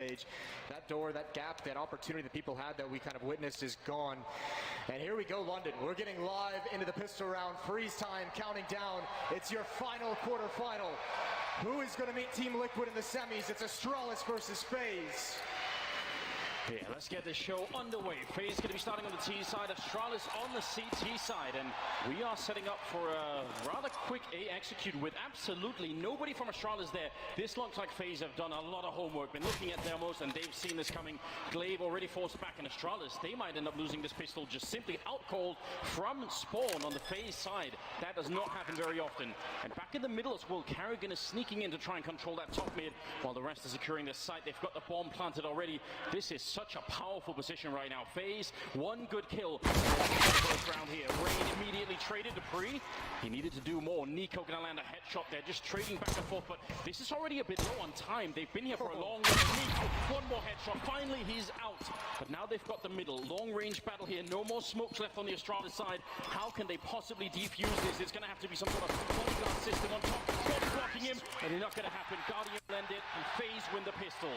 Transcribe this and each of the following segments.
stage. That door, that gap, that opportunity that people had that we kind of witnessed is gone. And here we go, London. We're getting live into the pistol round. Freeze time, counting down. It's your final quarterfinal. Who is going to meet Team Liquid in the semis? It's Astralis versus FaZe. Yeah, let's get this show underway. FaZe going to be starting on the T side, Astralis on the CT side, and we are setting up for a rather quick A execute with absolutely nobody from Astralis there. This looks like FaZe have done a lot of homework, been looking at demos, and they've seen this coming. Glaive already forced back in Astralis. They might end up losing this pistol, just simply outcalled from spawn on the FaZe side. That does not happen very often. And back in the middle as well, Carrigan is sneaking in to try and control that top mid, while the rest are securing the site. They've got the bomb planted already. This is such a powerful position right now. FaZe, one good kill first round here. Rain immediately traded to Pre. He needed to do more. Nico gonna land a headshot there, just trading back and forth, but this is already a bit low on time. They've been here for a long time. Nico, one more headshot. Finally, he's out. But now they've got the middle. Long range battle here. No more smokes left on the Astralis side. How can they possibly defuse this? It's gonna have to be some sort of bodyguard system on top. Body blocking him, and it's not gonna happen. Guardian blend it, and FaZe win the pistol.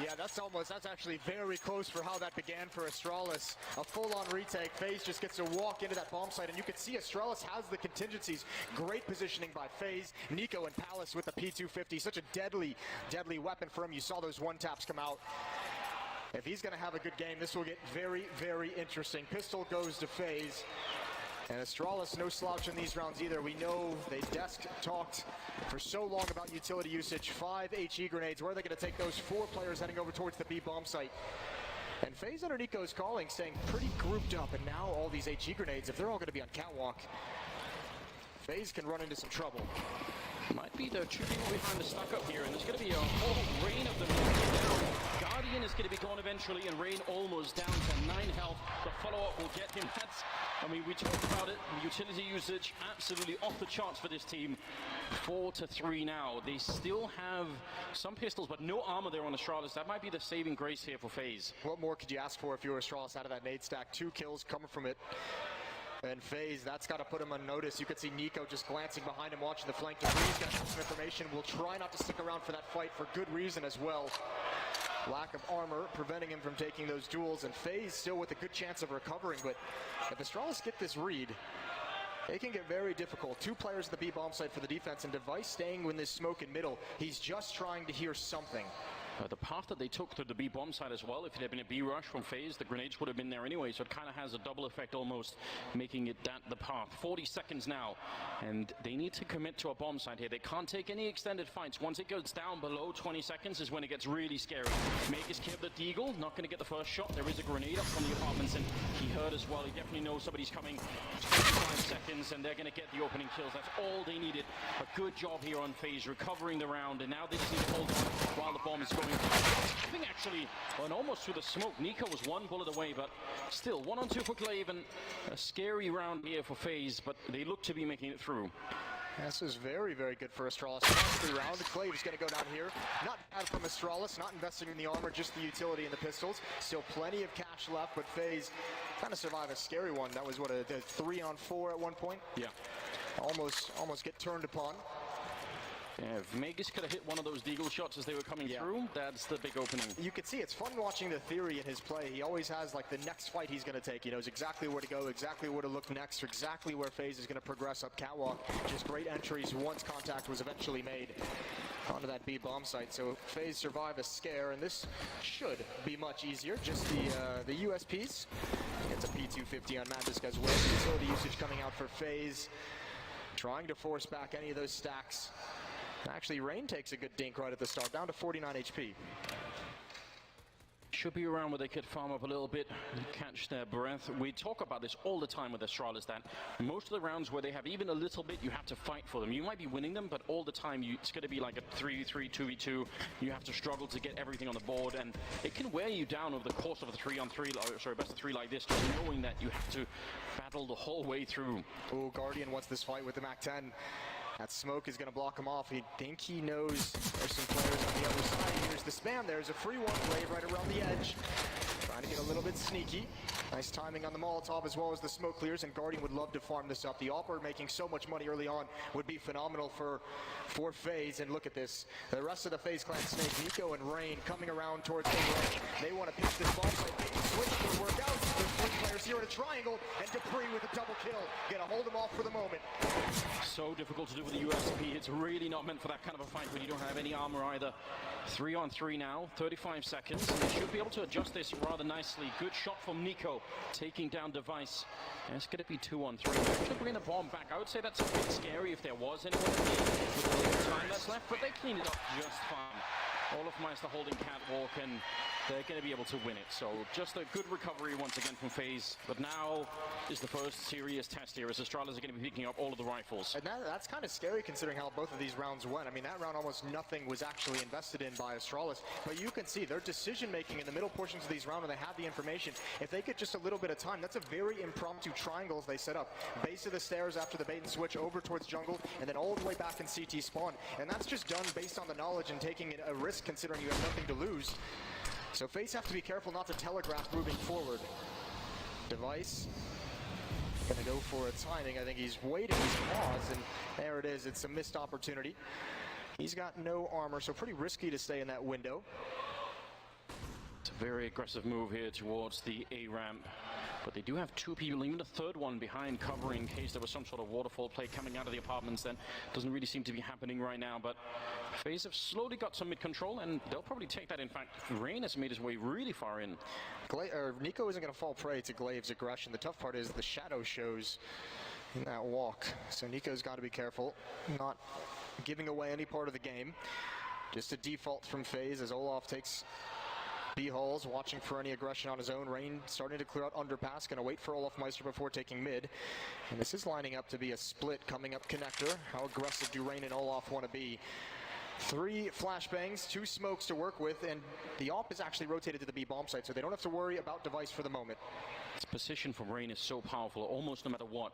Yeah, that's actually very close for how that began for Astralis. A full-on retake. FaZe just gets to walk into that bomb site, and you can see Astralis has the contingencies. Great positioning by FaZe. Nico and Palace with the P250. Such a deadly, deadly weapon for him. You saw those one-taps come out. If he's going to have a good game, this will get very, very interesting. Pistol goes to FaZe. And Astralis, no slouch in these rounds either. We know they desk talked for so long about utility usage. 5 HE grenades. Where are they going to take those 4 players heading over towards the B bomb site? And FaZe under Nico's calling, staying pretty grouped up. And now all these HE grenades, if they're all going to be on catwalk, FaZe can run into some trouble. Might be the 2 people behind the stuck up here, and there's going to be a whole rain of them down. Guardian is going to be gone eventually, and Rain almost down to 9 health. The follow-up will get him. That's, I mean, we talked about it. Utility usage absolutely off the charts for this team. 4-3 now. They still have some pistols, but no armor there on Astralis. That might be the saving grace here for FaZe. What more could you ask for if you were Astralis out of that nade stack? 2 kills coming from it. And FaZe, that's got to put him on notice. You could see Nico just glancing behind him, watching the flank. He's got some information. We'll try not to stick around for that fight for good reason as well. Lack of armor preventing him from taking those duels, and FaZe still with a good chance of recovering. But if Astralis get this read, it can get very difficult. 2 players at the B bomb site for the defense, and Device staying in this smoke in middle. He's just trying to hear something. The path that they took to the B bomb side as well, if it had been a B rush from FaZe, the grenades would have been there anyway, so it kind of has a double effect almost, making it that the path. 40 seconds now, and they need to commit to a bomb side here. They can't take any extended fights. Once it goes down below 20 seconds is when it gets really scary. Magus kept the Deagle, not going to get the first shot. There is a grenade up from the apartments, and he heard as well. He definitely knows somebody's coming. 25 seconds, and they're going to get the opening kills. That's all they needed. A good job here on FaZe, recovering the round, and now they just need to hold on while the bomb is going. I think actually, and almost through the smoke. Nico was 1 bullet away, but still 1-on-2 for Glaive, and a scary round here for FaZe, but they look to be making it through. This is very, very good for Astralis. Last 3 round, Glaive is going to go down here. Not bad from Astralis, not investing in the armor, just the utility and the pistols. Still plenty of cash left, but FaZe kind of survive a scary one. That was what, a 3-on-4 at one point? Yeah. Almost get turned upon. Yeah, if Magus could have hit one of those Deagle shots as they were coming through, that's the big opening. You can see it's fun watching the theory in his play. He always has like the next fight he's going to take. He knows exactly where to go, exactly where to look next, exactly where FaZe is going to progress up catwalk. Just great entries once contact was eventually made onto that B bomb site. So FaZe survive a scare, and this should be much easier. Just the USPs. It's a P250 on Magisk as well. Utility usage coming out for FaZe. Trying to force back any of those stacks. Actually, Rain takes a good dink right at the start, down to 49 HP. Should be around where they could farm up a little bit, catch their breath. We talk about this all the time with Astralis, that most of the rounds where they have even a little bit, you have to fight for them. You might be winning them, but all the time it's going to be like a 3v3, 2v2. You have to struggle to get everything on the board, and it can wear you down over the course of a 3-on-3, sorry, best of 3 like this, just knowing that you have to battle the whole way through. Oh, Guardian wants this fight with the MAC-10. That smoke is going to block him off. I think he knows there's some players on the other side. Here's the spam. There's a free one. Glaive right around the edge. Trying to get a little bit sneaky. Nice timing on the Molotov as well as the smoke clears, and Guardian would love to farm this up. The Opera making so much money early on would be phenomenal for FaZe, and look at this. The rest of the FaZe clan Snake, Nico and Rain coming around towards the right. They want to pitch this bomb site, bait and switch to work out. There's 3 players here in a triangle, and Dupree with a double kill. Gonna hold him off for the moment. So difficult to do with the USP. It's really not meant for that kind of a fight when you don't have any armor either. 3 on 3 now, 35 seconds. And they should be able to adjust this rather nicely. Good shot from Nico, taking down Device. And it's going to be 2 on 3. They're actually bringing the bomb back. I would say that's a bit scary if there was anyone with the little time that's left, but they cleaned it up just fine. Olofmeister holding catwalk, and they're going to be able to win it. So just a good recovery once again from FaZe. But now is the first serious test here as Astralis are going to be picking up all of the rifles. And that's kind of scary considering how both of these rounds went. I mean, that round almost nothing was actually invested in by Astralis. But you can see their decision making in the middle portions of these rounds when they have the information. If they get just a little bit of time, that's a very impromptu triangles they set up. Base of the stairs after the bait and switch over towards jungle, and then all the way back in CT spawn. And that's just done based on the knowledge and taking a risk considering you have nothing to lose. So FaZe have to be careful not to telegraph moving forward. Device gonna go for a timing. I think he's waiting his pause, and there it is. It's a missed opportunity. He's got no armor, so pretty risky to stay in that window. It's a very aggressive move here towards the A ramp. But they do have 2 people, even a third one behind, covering in case there was some sort of waterfall play coming out of the apartments. Then doesn't really seem to be happening right now. But FaZe have slowly got some mid control, and they'll probably take that. In fact, Rain has made his way really far in. Nico isn't going to fall prey to Glaive's aggression. The tough part is the shadow shows in that walk. So Nico's got to be careful, not giving away any part of the game. Just a default from FaZe as Olaf takes B-Halls, watching for any aggression on his own. Rain starting to clear out underpass, going to wait for Olofmeister before taking mid. And this is lining up to be a split coming up connector. How aggressive do Rain and Olaf want to be? 3 flashbangs, 2 smokes to work with, and the AWP is actually rotated to the B bomb site, so they don't have to worry about Device for the moment. His position from Rain is so powerful, almost no matter what.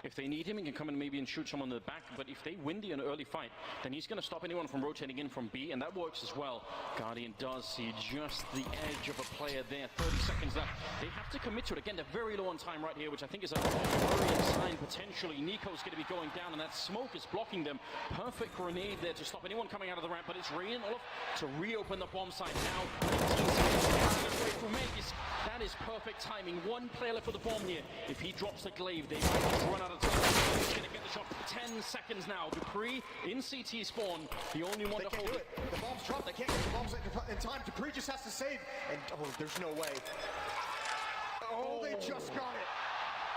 If they need him, he can come in maybe and shoot someone in the back, but if they win the early fight, then he's going to stop anyone from rotating in from B, and that works as well. Guardian does see just the edge of a player there. 30 seconds left. They have to commit to it. Again, they're very low on time right here, which I think is a worrying sign potentially. Nico's going to be going down, and that smoke is blocking them. Perfect grenade there to stop anyone coming out of the ramp, but it's Rain and Olaf to reopen the bomb site now. 19 seconds away from Magus. That is perfect timing. 1 player left for the bomb here. If he drops the glaive, they might just run out of time. He's going to get the shot. 10 seconds now. Dupree in CT spawn. The only one to hold it. The bomb's dropped. They can't get the bombs in time. Dupree just has to save. And oh, there's no way. Oh, they just got it.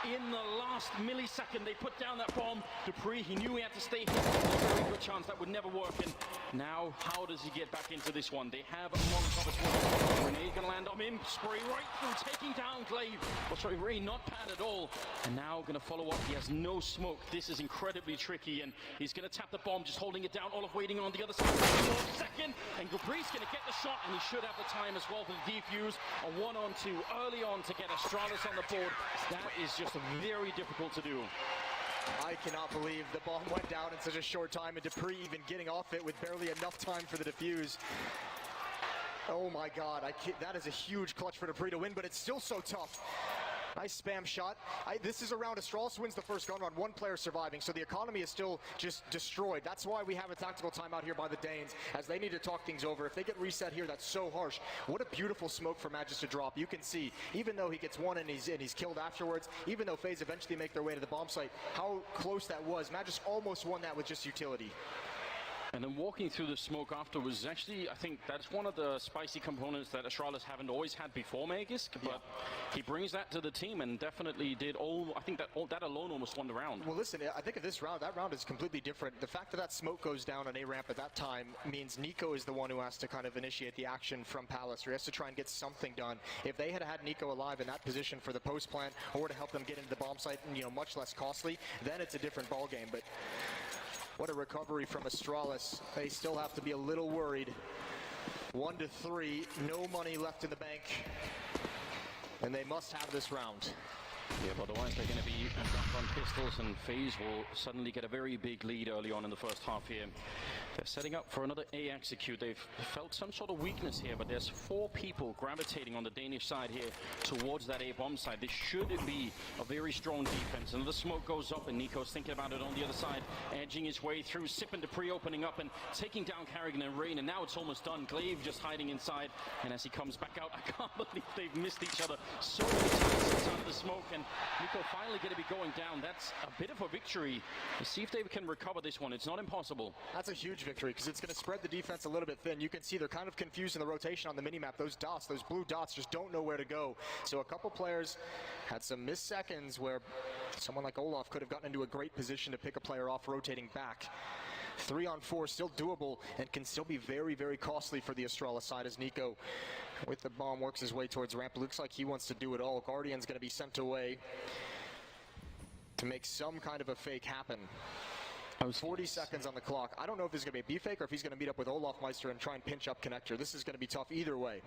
In the last millisecond, they put down that bomb. Dupree, he knew he had to stay here. There's a very good chance that would never work. And now, how does he get back into this one? They have a Molotov as well. Grenade gonna land on him. Spray right through, taking down Glaive. Oh, sorry, Ray, not bad at all. And now gonna follow up. He has no smoke. This is incredibly tricky. And he's gonna tap the bomb, just holding it down. Olaf waiting on the other side. 1 second. And Dupree's gonna get the shot. And he should have the time as well for the defuse. A 1-on-2 early on to get Astralis on the board. That is just very difficult to do. I cannot believe the bomb went down in such a short time, and Dupree even getting off it with barely enough time for the defuse. Oh my God, that is a huge clutch for Dupree to win, but it's still so tough. Nice spam shot. This is a round. Astralis wins the first gun round, 1 player surviving, so the economy is still just destroyed. That's why we have a tactical timeout here by the Danes, as they need to talk things over. If they get reset here, that's so harsh. What a beautiful smoke for Magus to drop. You can see, even though he gets 1 and he's killed afterwards, even though FaZe eventually make their way to the bomb site, how close that was. Magus almost won that with just utility. And then walking through the smoke afterwards, actually, I think that's one of the spicy components that Astralis haven't always had before Magisk, but he brings that to the team and definitely did I think that alone almost won the round. Well, listen, I think of this round, that round is completely different. The fact that that smoke goes down on A-ramp at that time means Nico is the one who has to kind of initiate the action from Palace, or he has to try and get something done. If they had Nico alive in that position for the post plant, or to help them get into the bomb site, much less costly, then it's a different ball game. But what a recovery from Astralis. They still have to be a little worried. 1-3, no money left in the bank, and they must have this round. Yeah, but otherwise they're going to be back on pistols, and FaZe will suddenly get a very big lead early on in the first half here. They're setting up for another A execute. They've felt some sort of weakness here, but there's 4 people gravitating on the Danish side here towards that A bomb side. This should be a very strong defense. Another smoke goes up, and Nico's thinking about it on the other side, edging his way through. Sip and Dupree opening up and taking down Carrigan and Rain, and now it's almost done. Glaive just hiding inside, and as he comes back out, I can't believe they've missed each other so many times inside of the smoke, and Nico finally going to be going down. That's a bit of a victory. Let's see if they can recover this one. It's not impossible. That's a huge victory because it's going to spread the defense a little bit thin. You can see they're kind of confused in the rotation on the minimap. Those dots, those blue dots, just don't know where to go. So a couple players had some missed seconds where someone like Olaf could have gotten into a great position to pick a player off rotating back. 3-on-4 still doable and can still be very, very costly for the Astralis side as Nico with the bomb works his way towards ramp. Looks like he wants to do it all. Guardian's going to be sent away to make some kind of a fake happen. 40 seconds on the clock. I don't know if this is going to be a B fake or if he's going to meet up with Olaf Meister and try and pinch up connector. This is going to be tough either way.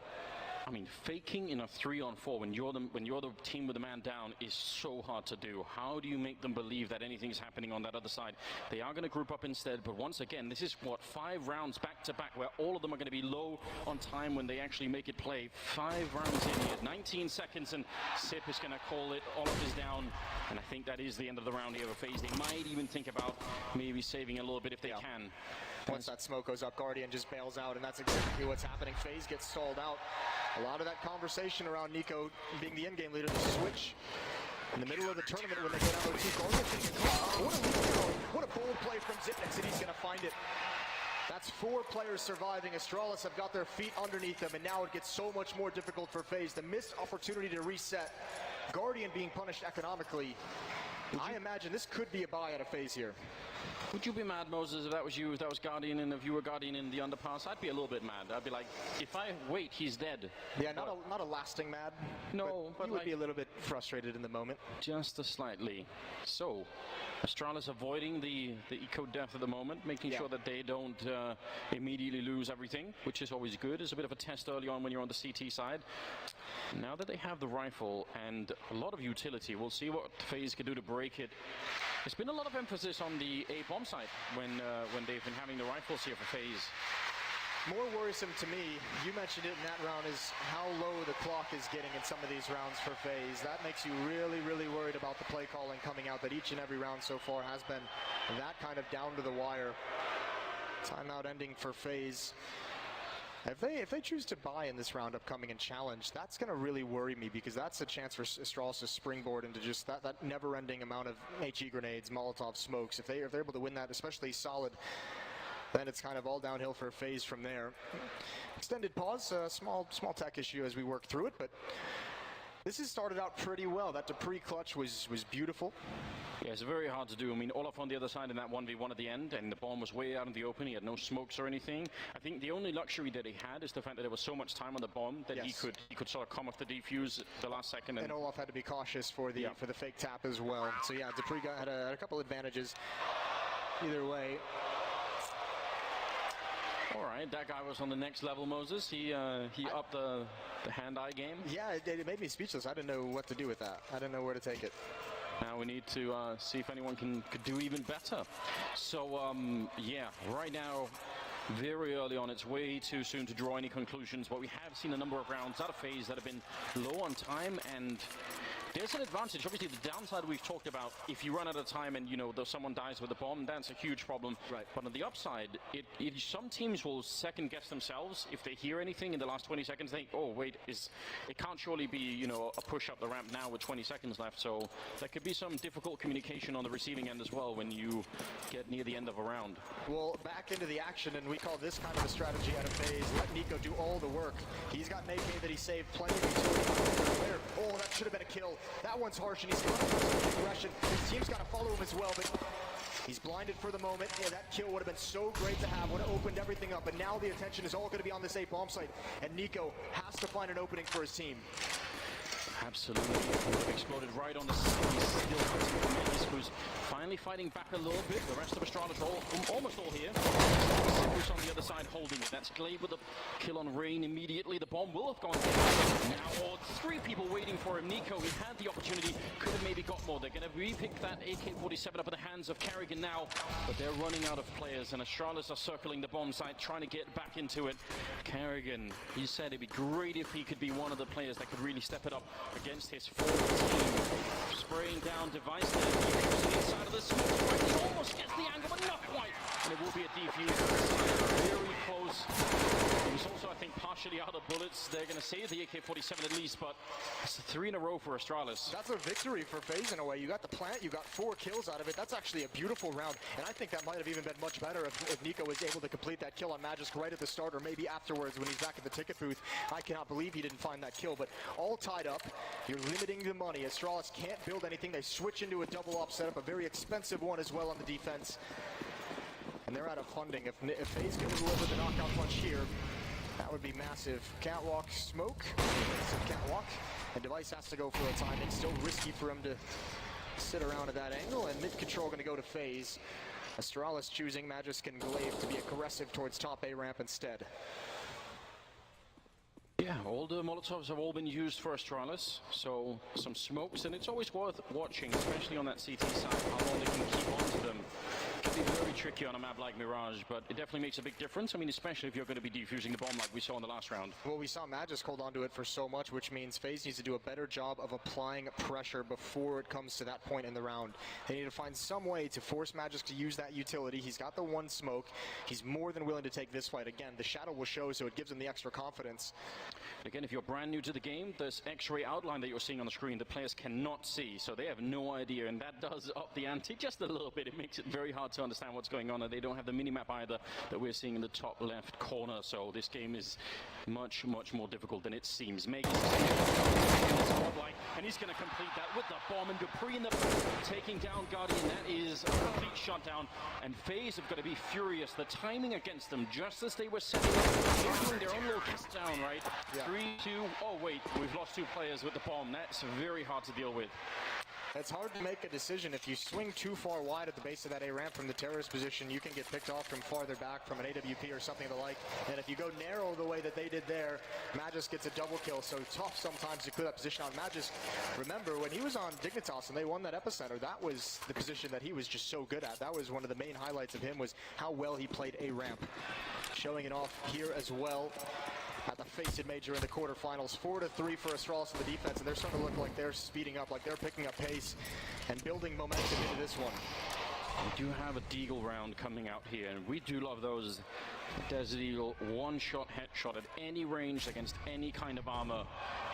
I mean, faking in a 3-on-4 when you're the team with the man down is so hard to do. How do you make them believe that anything's happening on that other side? They are going to group up instead, but once again, this is what, 5 rounds back to back where all of them are going to be low on time when they actually make it play. 5 rounds in here, 19 seconds, and Sip is going to call it. Olaf is down, and I think that is the end of the round here for FaZe. They might even think about maybe saving a little bit if they can. Once that smoke goes up, Guardian just bails out, and that's exactly what's happening. FaZe gets stalled out. A lot of that conversation around Nico being the in-game leader, the switch in the middle of the tournament when they get out of two. Guardian thinking, what a bold play from Zipnix, and he's going to find it. That's 4 players surviving. Astralis have got their feet underneath them, and now it gets so much more difficult for FaZe. The missed opportunity to reset. Guardian being punished economically. I imagine this could be a buy out of FaZe here. Would you be mad, Moses, if that was you, if that was Guardian, and if you were Guardian in the underpass? I'd be a little bit mad. I'd be like, if I wait, he's dead. Yeah, not a lasting mad. No, but you would be a little bit frustrated in the moment. Just a slightly. So, Astralis avoiding the eco death at the moment, making sure that they don't immediately lose everything, which is always good. It's a bit of a test early on when you're on the CT side. Now that they have the rifle and a lot of utility, we'll see what FaZe can do to break it. There's been a lot of emphasis on the A-bomb side when they've been having the rifles here for FaZe. More worrisome to me, you mentioned it in that round, is how low the clock is getting in some of these rounds for FaZe. That makes you really, really worried about the play calling coming out, that each and every round so far has been that kind of down to the wire. Timeout ending for FaZe. If they choose to buy in this round upcoming and challenge, that's going to really worry me, because that's a chance for Astralis to springboard into just that never-ending amount of HE grenades, Molotov smokes. If they're able to win that, especially solid, then it's kind of all downhill for FaZe from there. Extended pause, small tech issue as we work through it, but this has started out pretty well. That Dupree clutch was beautiful. Yeah, it's very hard to do. I mean, Olaf on the other side in that 1v1 at the end, and the bomb was way out in the open. He had no smokes or anything. I think the only luxury that he had is the fact that there was so much time on the bomb that he could sort of come off the defuse the last second. And Olaf had to be cautious for the fake tap as well. So yeah, Dupree had a couple advantages either way. All right, that guy was on the next level, Moses. He upped the hand-eye game. Yeah, it made me speechless. I didn't know what to do with that. I didn't know where to take it. Now we need to see if anyone could do even better. So, yeah, right now, very early on, it's way too soon to draw any conclusions, but we have seen a number of rounds out of FaZe that have been low on time, and there's an advantage. Obviously, the downside we've talked about, if you run out of time and, someone dies with a bomb, that's a huge problem. Right. But on the upside, some teams will second-guess themselves if they hear anything in the last 20 seconds. They think, oh, wait, it can't surely be, a push up the ramp now with 20 seconds left. So there could be some difficult communication on the receiving end as well when you get near the end of a round. Well, back into the action, and we call this kind of a strategy out of FaZe. Let Nico do all the work. He's got an AK that he saved plenty of utility. Oh, that should have been a kill. That one's harsh, and he's got some aggression. His team's got to follow him as well, but he's blinded for the moment. Yeah, that kill would have been so great to have, would have opened everything up, and now the attention is all going to be on this A bomb site, and Nico has to find an opening for his team. Absolutely. Would have exploded right on the city. Still hunting for Maze, who's finally fighting back a little bit. The rest of Astralis are almost all here. Who's on the other side holding it. That's Glaive with a kill on Rain immediately. The bomb will have gone down. Now, three people waiting for him. Nico, he had the opportunity, could have maybe got more. They're going to re-pick that AK-47 up in the hands of Carrigan now, but they're running out of players, and Astralis are circling the bomb site, trying to get back into it. Carrigan, he said it'd be great if he could be one of the players that could really step it up against his forward team. Spraying down device there, the inside of the smoke. He almost gets the angle, but not quite. And it will be a defuse. Very close. He was also, I think, partially out of bullets. They're going to save the AK-47 at least, but it's 3 in a row for Astralis. That's a victory for FaZe in a way. You got the plant, you got 4 kills out of it. That's actually a beautiful round, and I think that might have even been much better if Nico was able to complete that kill on Magisk right at the start, or maybe afterwards when he's back at the ticket booth. I cannot believe he didn't find that kill, but all tied up. You're limiting the money. Astralis can't build anything. They switch into a double op setup, a very expensive one as well on the defense. And they're out of funding. If FaZe can deliver the knockout punch here, that would be massive. Catwalk smoke, catwalk, and Device has to go for a timing. Still risky for him to sit around at that angle, and mid control going to go to FaZe. Astralis choosing Magisk and Glaive to be aggressive towards top A ramp instead. Yeah, all the Molotovs have all been used for Astralis, so some smokes, and it's always worth watching, especially on that CT side, how long they can keep on to them. It can be very tricky on a map like Mirage, but it definitely makes a big difference. I mean, especially if you're going to be defusing the bomb like we saw in the last round. Well, we saw Magisk hold on to it for so much, which means FaZe needs to do a better job of applying pressure before it comes to that point in the round. They need to find some way to force Magisk to use that utility. He's got the one smoke. He's more than willing to take this fight. Again, the shadow will show, so it gives him the extra confidence. Again, if you're brand new to the game, this X-ray outline that you're seeing on the screen, the players cannot see, so they have no idea, and that does up the ante just a little bit. It makes it very hard to understand what's going on, and they don't have the mini-map either that we're seeing in the top left corner, so this game is much, much more difficult than it seems. Megas and he's going to complete that with the bomb, and Dupree in the back taking down Guardian. That is a complete shutdown, and FaZe have got to be furious. The timing against them, just as they were setting up, they're doing their own little countdown, right? Yeah. 3, 2, oh wait, we've lost 2 players with the bomb. That's very hard to deal with. It's hard to make a decision. If you swing too far wide at the base of that A ramp from the terrorist position, you can get picked off from farther back from an AWP or something of the like. And if you go narrow the way that they did there, Magisk gets a double kill. So tough sometimes to clear that position on Magisk. Remember, when he was on Dignitas and they won that epicenter, that was the position that he was just so good at. That was one of the main highlights of him, was how well he played A ramp. Showing it off here as well at the FACEIT Major in the quarterfinals. 4-3 for Astralis in the defense, and they're starting to look like they're speeding up, like they're picking up pace and building momentum into this one. We do have a Deagle round coming out here, and we do love those. Desert Eagle, one-shot headshot at any range against any kind of armor.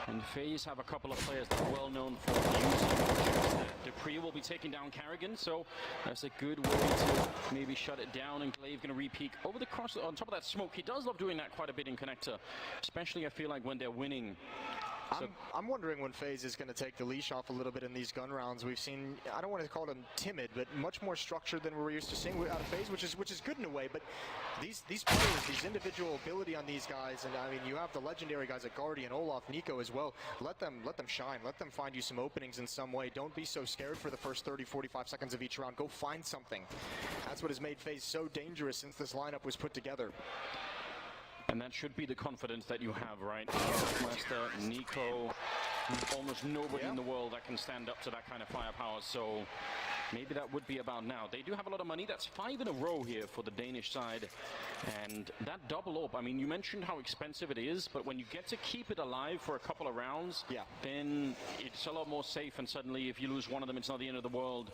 And FaZe have a couple of players that are well known for using Dupree will be taking down Carrigan, so that's a good way to maybe shut it down. And Glaive going to re-peek over the cross on top of that smoke. He does love doing that quite a bit in connector, especially I feel like when they're winning. I'm wondering when FaZe is going to take the leash off a little bit in these gun rounds. We've seen, I don't want to call them timid, but much more structured than we're used to seeing out of FaZe, which is good in a way. But these players, these individual ability on these guys, and I mean, you have the legendary guys like Guardian, Olaf, Nico as well. Let them shine. Let them find you some openings in some way. Don't be so scared for the first 30-45 seconds of each round. Go find something. That's what has made FaZe so dangerous since this lineup was put together. And that should be the confidence that you have, right? Master, Nico, almost nobody in the world that can stand up to that kind of firepower. So maybe that would be about now. They do have a lot of money. That's 5 in a row here for the Danish side. And that double up, I mean, you mentioned how expensive it is, but when you get to keep it alive for a couple of rounds, then it's a lot more safe. And suddenly, if you lose one of them, it's not the end of the world.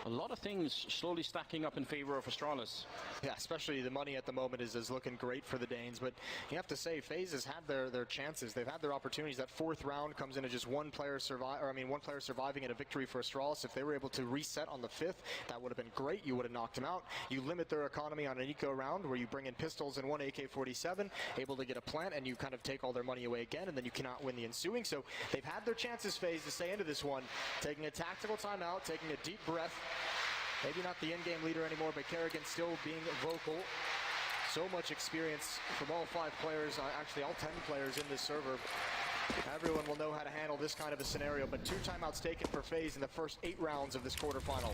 A lot of things slowly stacking up in favor of Astralis. Yeah, especially the money at the moment is looking great for the Danes. But you have to say, FaZe has had their chances. They've had their opportunities. That 4th round comes in as just one player surviving in a victory for Astralis. If they were able to reset on the 5th, that would have been great. You would have knocked them out. You limit their economy on an eco round where you bring in pistols and one AK-47, able to get a plant, and you kind of take all their money away again, and then you cannot win the ensuing. So they've had their chances, FaZe, to stay into this one, taking a tactical timeout, taking a deep breath. Maybe not the in-game leader anymore, but Carrigan still being vocal. So much experience from all 5 players, actually all 10 players in this server. Everyone will know how to handle this kind of a scenario, but 2 timeouts taken for FaZe in the first 8 rounds of this quarterfinal.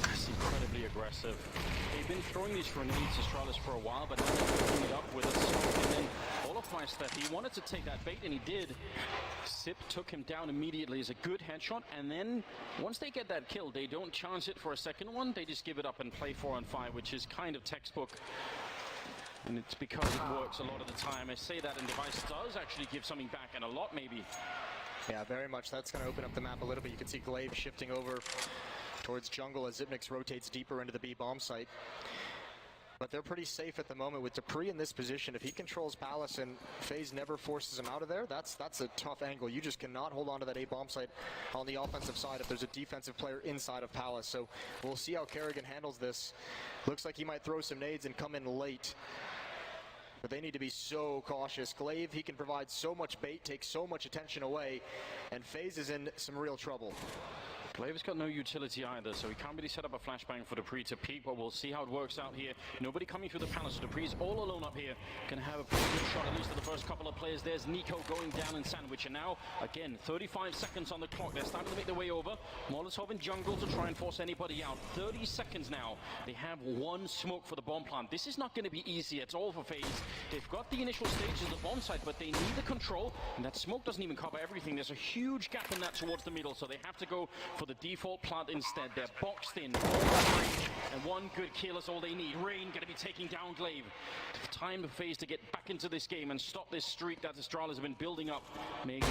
That's incredibly aggressive. They've been throwing these grenades to Astralis for a while, but now they're picking it up with a smoke, and then olmayı, he wanted to take that bait, and he did. Sip took him down immediately as a good headshot, and then once they get that kill, they don't chance it for a second one, they just give it up and play 4 on 5, which is kind of textbook. And it's because it works a lot of the time. I say that, and Device does actually give something back, and a lot maybe. Yeah, very much. That's going to open up the map a little bit. You can see Glaive shifting over towards jungle as Xyp9x rotates deeper into the B bomb site. But they're pretty safe at the moment with dupreeh in this position. If he controls Palace and FaZe never forces him out of there, that's a tough angle. You just cannot hold on to that A bomb site on the offensive side if there's a defensive player inside of Palace. So we'll see how Kerrigan handles this. Looks like he might throw some nades and come in late. But they need to be so cautious. Glaive, he can provide so much bait, take so much attention away, and FaZe is in some real trouble. Glaive's got no utility either, so he can't really set up a flashbang for dupreeh to peek, but we'll see how it works out here. Nobody coming through the Palace. dupreeh's all alone up here. Gonna have a pretty good shot, at least for the first couple of players. There's Nico going down in sandwich, and now, again, 35 seconds on the clock. They're starting to make their way over. Molotov in jungle to try and force anybody out. 30 seconds now. They have 1 smoke for the bomb plant. This is not going to be easy at all for FaZe. They've got the initial stages of the bomb site, but they need the control, and that smoke doesn't even cover everything. There's a huge gap in that towards the middle, so they have to go for the default plant instead. They're boxed in, and 1 good kill is all they need. Rain going to be taking down Glaive. Time for FaZe to get back into this game and stop this streak that Astralis have been building up. Megas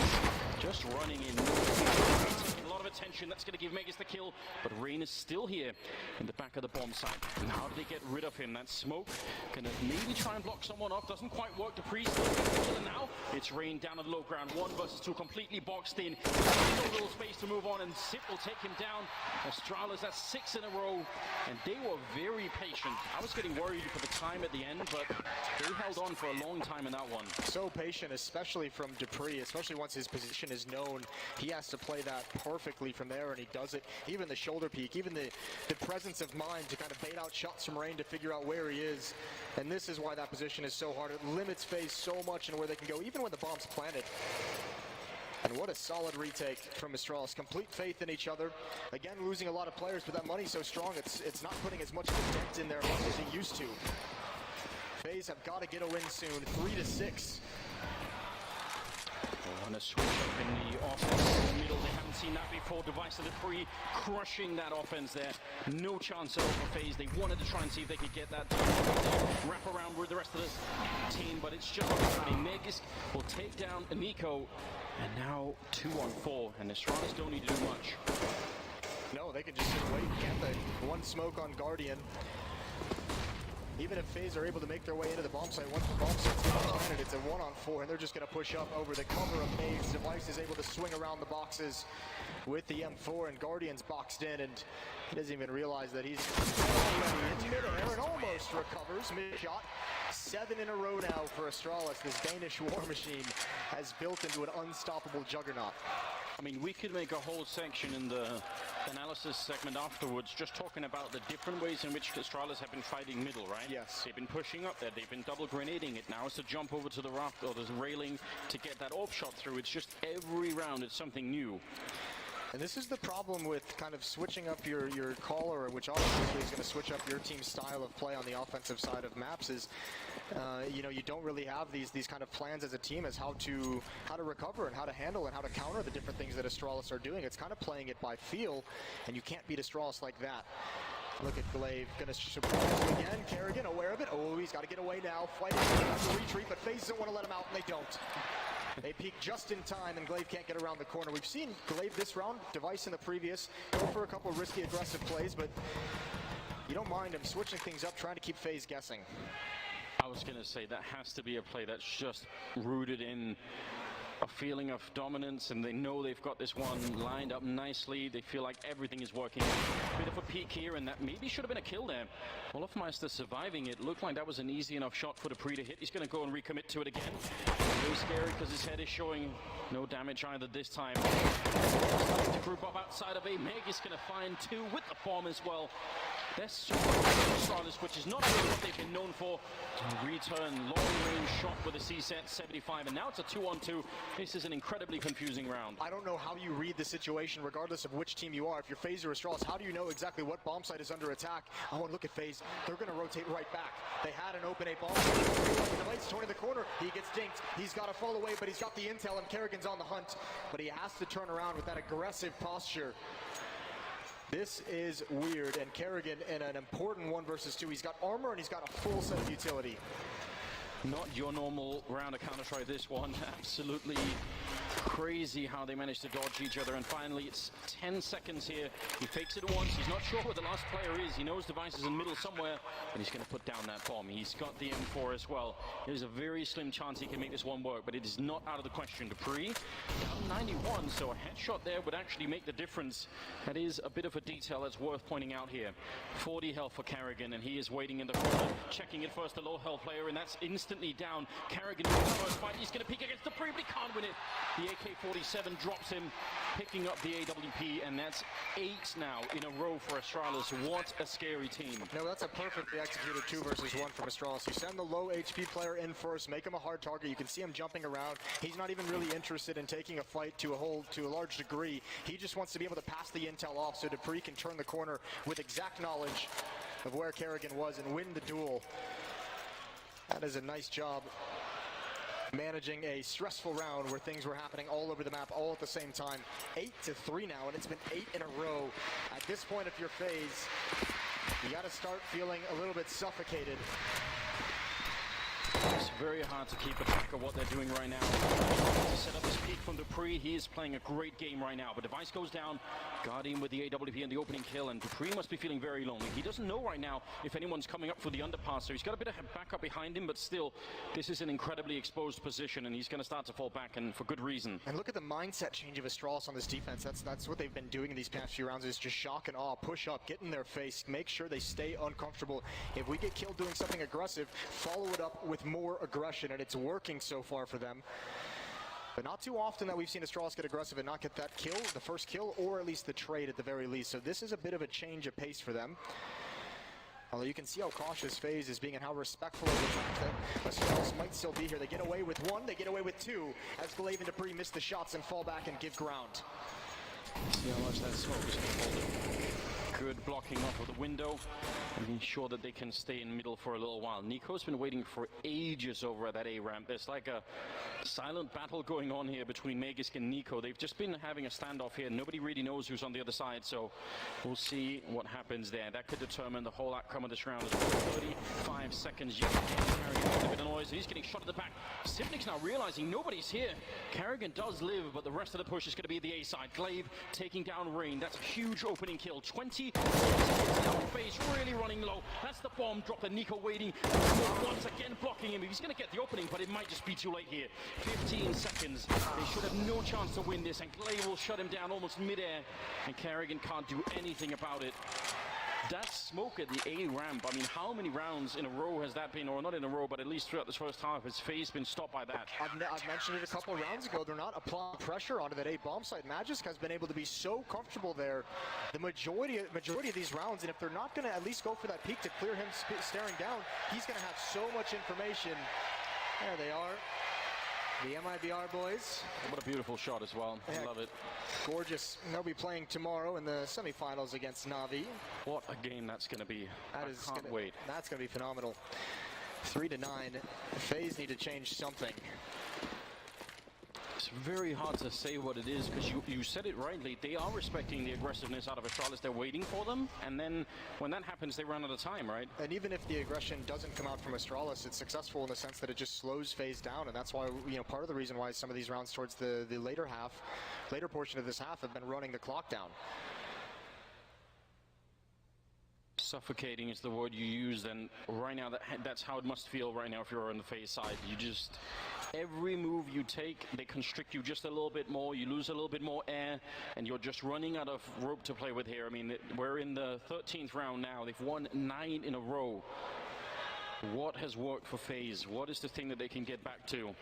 just running in. Taking a lot of attention. That's going to give Megas the kill, but Rain is still here in the back of the bomb site. And how do they get rid of him? That smoke can maybe try and block someone off. Doesn't quite work. dupreeh's still and now it's Rain down at the low ground. 1 versus 2, completely boxed in. No little space to move on, and Zip will take him down. Astralis, that's 6 in a row, and they were very patient. I was getting worried for the time at the end, but they held on for a long time in that one. So patient, especially from dupreeh, especially once his position is known. He has to play that perfectly from there, and he does it. Even the shoulder peek, even the presence of mind to kind of bait out shots from Rain to figure out where he is. And this is why that position is so hard. It limits FaZe so much and where they can go, even when the bomb's planted. And what a solid retake from Astralis. Complete faith in each other. Again, losing a lot of players, but that money's so strong, it's not putting as much of a dent in their luck as it used to. FaZe have got to get a win soon. 3-6. And a switch up in the offense in the middle. They haven't seen that before. Device and dupreeh crushing that offense there. No chance at all for FaZe. They wanted to try and see if they could get that wrap around with the rest of the team, but it's just Megas will take down Nico. And now 2 on 4, and the Astralis don't need to do much. No, they can just sit and wait and get the 1 smoke on Guardian. Even if FaZe are able to make their way into the bomb site, once the bomb site's planted, it's a 1 on 4, and they're just going to push up over the cover of Maze. Device is able to swing around the boxes with the M4, and Guardian's boxed in, and he doesn't even realize that he's already in midair and almost recovers mid-shot. 7 in a row now for Astralis. This Danish war machine has built into an unstoppable juggernaut. I mean, we could make a whole section in the analysis segment afterwards just talking about the different ways in which Astralis have been fighting middle, right? Yes. They've been pushing up there. They've been double grenading it. Now it's to jump over to the raft or the railing to get that AWP shot through. It's just every round it's something new. And this is the problem with kind of switching up your caller, which obviously is going to switch up your team's style of play on the offensive side of maps, is you know, you don't really have these kind of plans as a team as how to recover and how to handle and how to counter the different things that Astralis are doing. It's kind of playing it by feel, and you can't beat Astralis like that. Look at Glaive, gonna surprise again. Kerrigan aware of it. Oh, he's got to get away now. Fighting to retreat, but FaZe doesn't want to let him out, and they don't. They peek just in time, and Glaive can't get around the corner. We've seen Glaive this round, Device in the previous, go for a couple of risky, aggressive plays, but you don't mind him switching things up, trying to keep FaZe guessing. I was going to say that has to be a play that's just rooted in a feeling of dominance, and they know they've got this one lined up nicely. They feel like everything is working. A bit of a peek here, and that maybe should have been a kill there. olmayı surviving it. Looked like that was an easy enough shot for dupreeh to hit. He's going to go and recommit to it again. Very scary because his head is showing no damage either this time. Starting to group up outside of A. Meg is going to find 2 with the bomb as well. They're super Astralis, which is not really what they've been known for. Return, long-range shot with a C-set 75, and now it's a 2-on-2. This is an incredibly confusing round. I don't know how you read the situation, regardless of which team you are. If you're FaZe or Astralis, how do you know exactly what bomb site is under attack? Oh, and look at FaZe. They're going to rotate right back. They had an open A bomb site. The light's turning the corner. He gets dinked. He's got to fall away, but he's got the intel, and Kerrigan's on the hunt. But he has to turn around with that aggressive posture. This is weird, and Kerrigan in an important 1 versus 2. He's got armor and he's got a full set of utility. Not your normal round of Counter-Strike, this one. Absolutely crazy how they managed to dodge each other, and finally it's 10 seconds here. He fakes it once. He's not sure where the last player is. He knows Device is in the middle somewhere, and he's going to put down that bomb. He's got the M4 as well. There's a very slim chance he can make this one work, but it is not out of the question. Dupree down 91, so a headshot there would actually make the difference. That is a bit of a detail that's worth pointing out here. 40 health for Kerrigan, and he is waiting in the corner, checking it first, the low health player, and that's instantly down. Kerrigan wins the first fight. He's going to peek against Dupree, but he can't win it. The AK-47 drops him, picking up the AWP, and that's 8 now in a row for Astralis. What a scary team. No, that's a perfectly executed 2 versus 1 from Astralis. You send the low HP player in first, make him a hard target. You can see him jumping around. He's not even really interested in taking a fight to a large degree. He just wants to be able to pass the intel off so Dupree can turn the corner with exact knowledge of where Kerrigan was and win the duel. That is a nice job managing a stressful round where things were happening all over the map all at the same time. 8-3 now, and it's been 8 in a row. At this point, if you're FaZe, you got to start feeling a little bit suffocated. It's very hard to keep a track of what they're doing right now. To set up this peak from Dupree, he is playing a great game right now. But Device goes down, Guardian with the AWP and the opening kill, and Dupree must be feeling very lonely. He doesn't know right now if anyone's coming up for the underpass, so he's got a bit of backup behind him, but still, this is an incredibly exposed position, and he's going to start to fall back, and for good reason. And look at the mindset change of Astralis on this defense. That's what they've been doing in these past few rounds, is just shock and awe, push up, get in their face, make sure they stay uncomfortable. If we get killed doing something aggressive, follow it up with more aggression, and it's working so far for them. But not too often that we've seen Astralis get aggressive and not get that kill, the first kill, or at least the trade at the very least. So this is a bit of a change of pace for them. Although you can see how cautious FaZe is being and how respectful of the fact that Astralis might still be here. They get away with 1, they get away with 2, as Glaive and Dupree miss the shots and fall back and give ground. See how much that smoke is going to hold it. Good blocking off of the window, and ensure that they can stay in middle for a little while. Nico's been waiting for ages over at that A ramp. There's like a silent battle going on here between Magisk and Nico. They've just been having a standoff here. Nobody really knows who's on the other side, so we'll see what happens there. That could determine the whole outcome of this round. As well. 35 seconds yet. Kerrigan a bit of noise. He's getting shot at the back. Sipnik's now realizing nobody's here. Kerrigan does live, but the rest of the push is going to be the A side. Glaive taking down Rain. That's a huge opening kill. 20 seconds now. FaZe really running low. That's the bomb drop, and Nico waiting. Once again blocking him. He's going to get the opening, but it might just be too late here. 15 seconds. They should have no chance to win this, and Glaive will shut him down almost mid-air, and Kerrigan can't do anything about it. That smoke at the A ramp, I mean, how many rounds in a row has that been, or not in a row, but at least throughout this first half, has FaZe been stopped by that? I've mentioned it a couple of rounds ago. They're not applying pressure onto that A bomb site. Magisk has been able to be so comfortable there the majority of these rounds, and if they're not going to at least go for that peak to clear him staring down, he's going to have so much information. There they are. The MIBR boys. What a beautiful shot as well. I love it. Gorgeous. They'll be playing tomorrow in the semifinals against Na'Vi. What a game that's going to be. I can't wait. That's going to be phenomenal. 3-9. FaZe need to change something. It's very hard to say what it is, because you said it rightly. They are respecting the aggressiveness out of Astralis. They're waiting for them, and then when that happens, they run out of time, right? And even if the aggression doesn't come out from Astralis, it's successful in the sense that it just slows FaZe down, and that's why, you know, part of the reason why some of these rounds towards the later portion of this half have been running the clock down. Suffocating is the word you used, and right now that's how it must feel right now if you're on the FaZe side. You just, every move you take, they constrict you just a little bit more, you lose a little bit more air, and you're just running out of rope to play with here. I mean, we're in the 13th round now. They've won 9 in a row. What has worked for FaZe? What is the thing that they can get back to?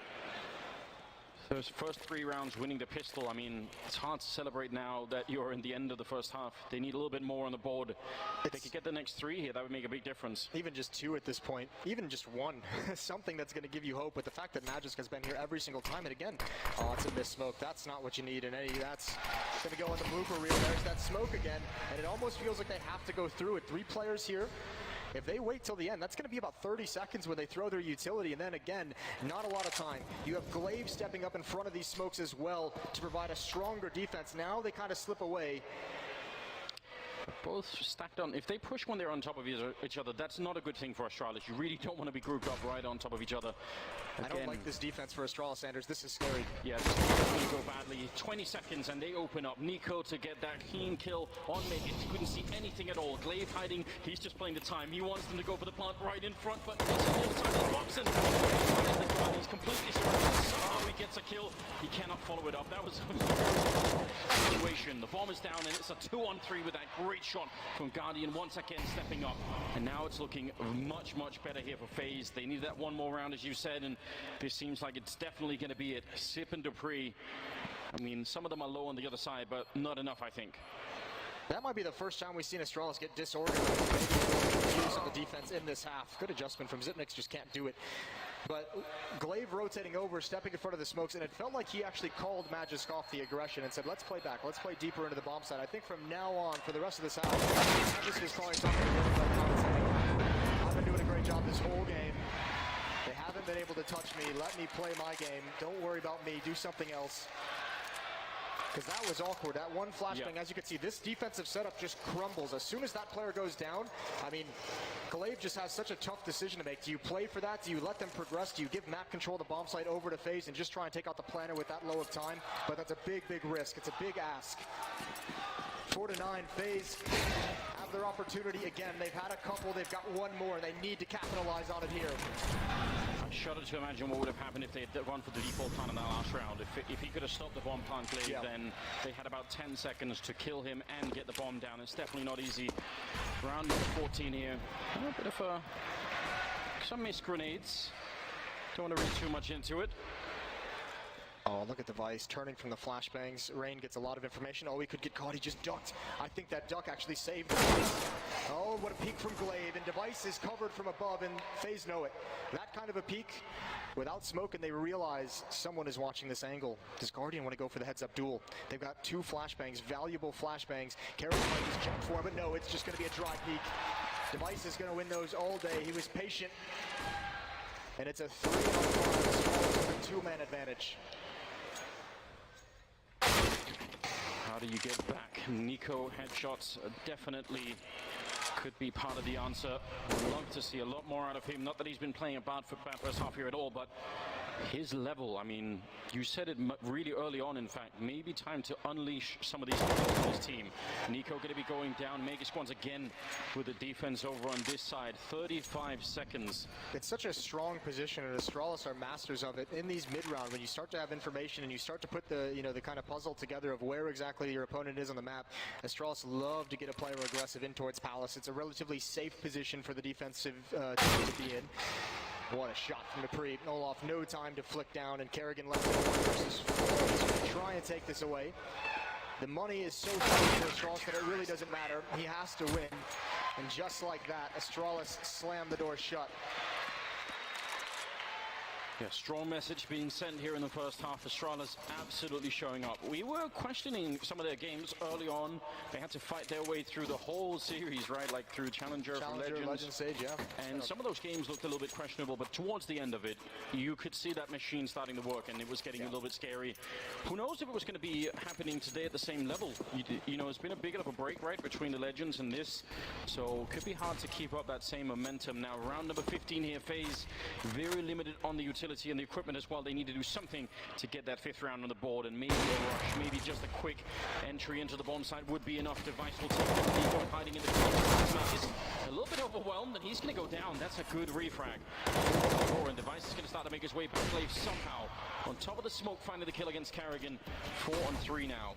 Those first 3 rounds winning the pistol, I mean, it's hard to celebrate now that you're in the end of the first half. They need a little bit more on the board. If they could get the next 3 here, that would make a big difference. Even just 2 at this point, even just 1, something that's going to give you hope. But the fact that Magisk has been here every single time, and again, oh, it's a missed smoke. That's not what you need in any. That's going to go in the blooper reel. There's that smoke again, and it almost feels like they have to go through it. 3 players here. If they wait till the end, that's going to be about 30 seconds when they throw their utility, and then again, not a lot of time. You have Glaive stepping up in front of these smokes as well to provide a stronger defense. Now they kind of slip away. Both stacked on. If they push when they're on top of each other, that's not a good thing for Astralis. You really don't want to be grouped up right on top of each other. Again, I don't like this defense for Astralis, Sanders. This is scary. Yeah, this is going to go badly. 20 seconds and they open up. Nico to get that clean kill on Megan. He couldn't see anything at all. Glaive hiding. He's just playing the time. He wants them to go for the plant right in front, but this is all the time. He's Robson. He's completely surrounded. Somehow he gets a kill. He cannot follow it up. That was a situation. The bomb is down and it's a 2-on-3 with that great shot from Guardian once again stepping up. And now it's looking much, much better here for FaZe. They need that one more round, as you said, and this seems like it's definitely going to be it. Sip and Dupree. I mean, some of them are low on the other side, but not enough, I think. That might be the first time we've seen Astralis get disorganized. Maybe use of the defense in this half. Good adjustment from Zipnix, just can't do it. But Glaive rotating over, stepping in front of the smokes, and it felt like he actually called Magisk off the aggression and said, let's play back, let's play deeper into the bomb side. I think from now on, for the rest of this half, Magisk is probably talking to him, saying, I've been doing a great job this whole game. They haven't been able to touch me. Let me play my game. Don't worry about me. Do something else. Because that was awkward. That one flashbang, as you can see, this defensive setup just crumbles. As soon as that player goes down, I mean, Glaive just has such a tough decision to make. Do you play for that? Do you let them progress? Do you give map control of the bomb site over to FaZe and just try and take out the planner with that low of time? But that's a big, big risk. It's a big ask. 4-9, FaZe have their opportunity again. They've had a couple. They've got one more. They need to capitalize on it here. I shudder to imagine what would have happened if they had run for the default plan in that last round. If he could have stopped the bomb plant Glaive, then they had about 10 seconds to kill him and get the bomb down. It's definitely not easy. Round number 14 here. A bit of some missed grenades. Don't want to read too much into it. Oh, look at Device turning from the flashbangs. Rain gets a lot of information. Oh, he could get caught. He just ducked. I think that duck actually saved him. Oh, what a peek from Glaive. And Device is covered from above, and FaZe know it. That kind of a peek without smoke, and they realize someone is watching this angle. Does Guardian want to go for the heads-up duel? They've got 2 flashbangs, valuable flashbangs. Kerrigan might just jump for him, but no, it's just going to be a dry peek. Device is going to win those all day. He was patient. And it's a 3-on-1 with a 2-man advantage. How do you get back? Nico headshots definitely could be part of the answer. I'd love to see a lot more out of him. Not that he's been playing a bad first half here at all, but his level, I mean, you said it really early on, in fact, maybe time to unleash some of these players on his team. Nico going to be going down. Megas once again with the defense over on this side. 35 seconds. It's such a strong position, and Astralis are masters of it in these mid-round. When you start to have information and you start to put the, the kind of puzzle together of where exactly your opponent is on the map, Astralis love to get a player aggressive in towards Palace. It's a relatively safe position for the defensive team to be in. What a shot from Dupree. Olaf, no time to flick down, and Kerrigan left over versus 4. He's going to try and take this away. The money is so strong for Astralis that it really doesn't matter. He has to win. And just like that, Astralis slammed the door shut. Yeah, strong message being sent here in the first half. Astralis absolutely showing up. We were questioning some of their games early on. They had to fight their way through the whole series, right? Like through Challenger Legend Stage, yeah. And some of those games looked a little bit questionable, but towards the end of it, you could see that machine starting to work, and it was getting a little bit scary. Who knows if it was going to be happening today at the same level? You know, it's been a big enough a break, right, between the Legends and this, so it could be hard to keep up that same momentum. Now, round number 15 here, FaZe, very limited on the utility and the equipment as well. They need to do something to get that 5th round on the board, and maybe a rush, maybe just a quick entry into the bomb site would be enough. Device will take Nico hiding in the corner. He's a little bit overwhelmed, and he's going to go down. That's a good refrag. And Device is going to start to make his way back. Glaive somehow on top of the smoke, finding the kill against Kerrigan. 4-on-3 now.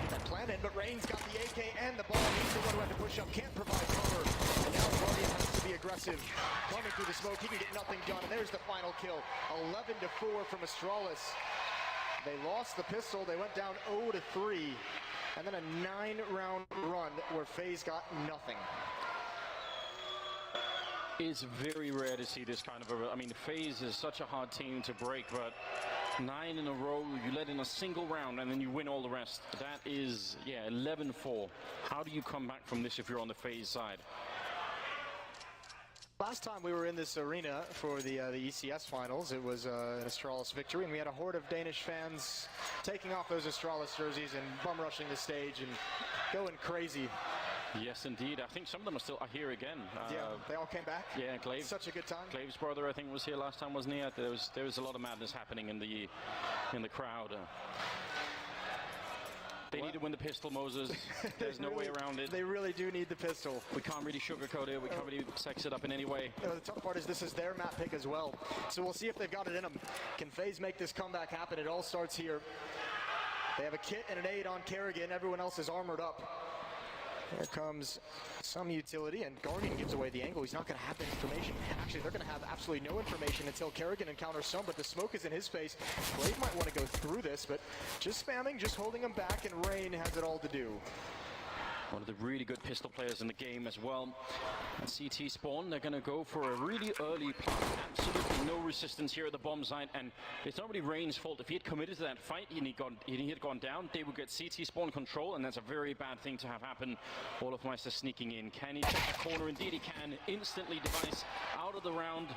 That plan in, but Rain's got the AK and the ball. He's the one who had to push up, can't provide cover. And now Guardian has to be aggressive. Coming through the smoke, he can get nothing done. And there's the final kill. 11-4 from Astralis. They lost the pistol. They went down 0-3. And then a 9-round run where FaZe got nothing. It's very rare to see this kind of I mean, FaZe is such a hard team to break, but 9 in a row, you let in a single round and then you win all the rest. That is, yeah, 11-4. How do you come back from this if you're on the FaZe side? Last time we were in this arena for the ECS finals, it was an Astralis victory, and we had a horde of Danish fans taking off those Astralis jerseys and bum rushing the stage and going crazy. Yes, indeed. I think some of them are here again. Yeah, they all came back. Yeah, Glaive. Such a good time. Glaive's brother, I think, was here last time, wasn't he? There was a lot of madness happening in the crowd. They need to win the pistol, Moses. There's no way around it. They really do need the pistol. We can't really sugarcoat it. We can't really sex it up in any way. The tough part is this is their map pick as well. So we'll see if they've got it in them. Can FaZe make this comeback happen? It all starts here. They have a kit and an aid on Kerrigan. Everyone else is armored up. Here comes some utility, and Guardian gives away the angle. He's not going to have the information. Actually, they're going to have absolutely no information until Kerrigan encounters some, but the smoke is in his face. Glaive might want to go through this, but just spamming, just holding him back, and Rain has it all to do. One of the really good pistol players in the game as well. And CT spawn, they're going to go for a really early plant. Absolutely no resistance here at the bomb site, and it's not really Rain's fault. If he had committed to that fight and he had gone down, they would get CT spawn control, and that's a very bad thing to have happen. Olofmeister sneaking in. Can he check the corner? Indeed he can. Instantly device out of the round.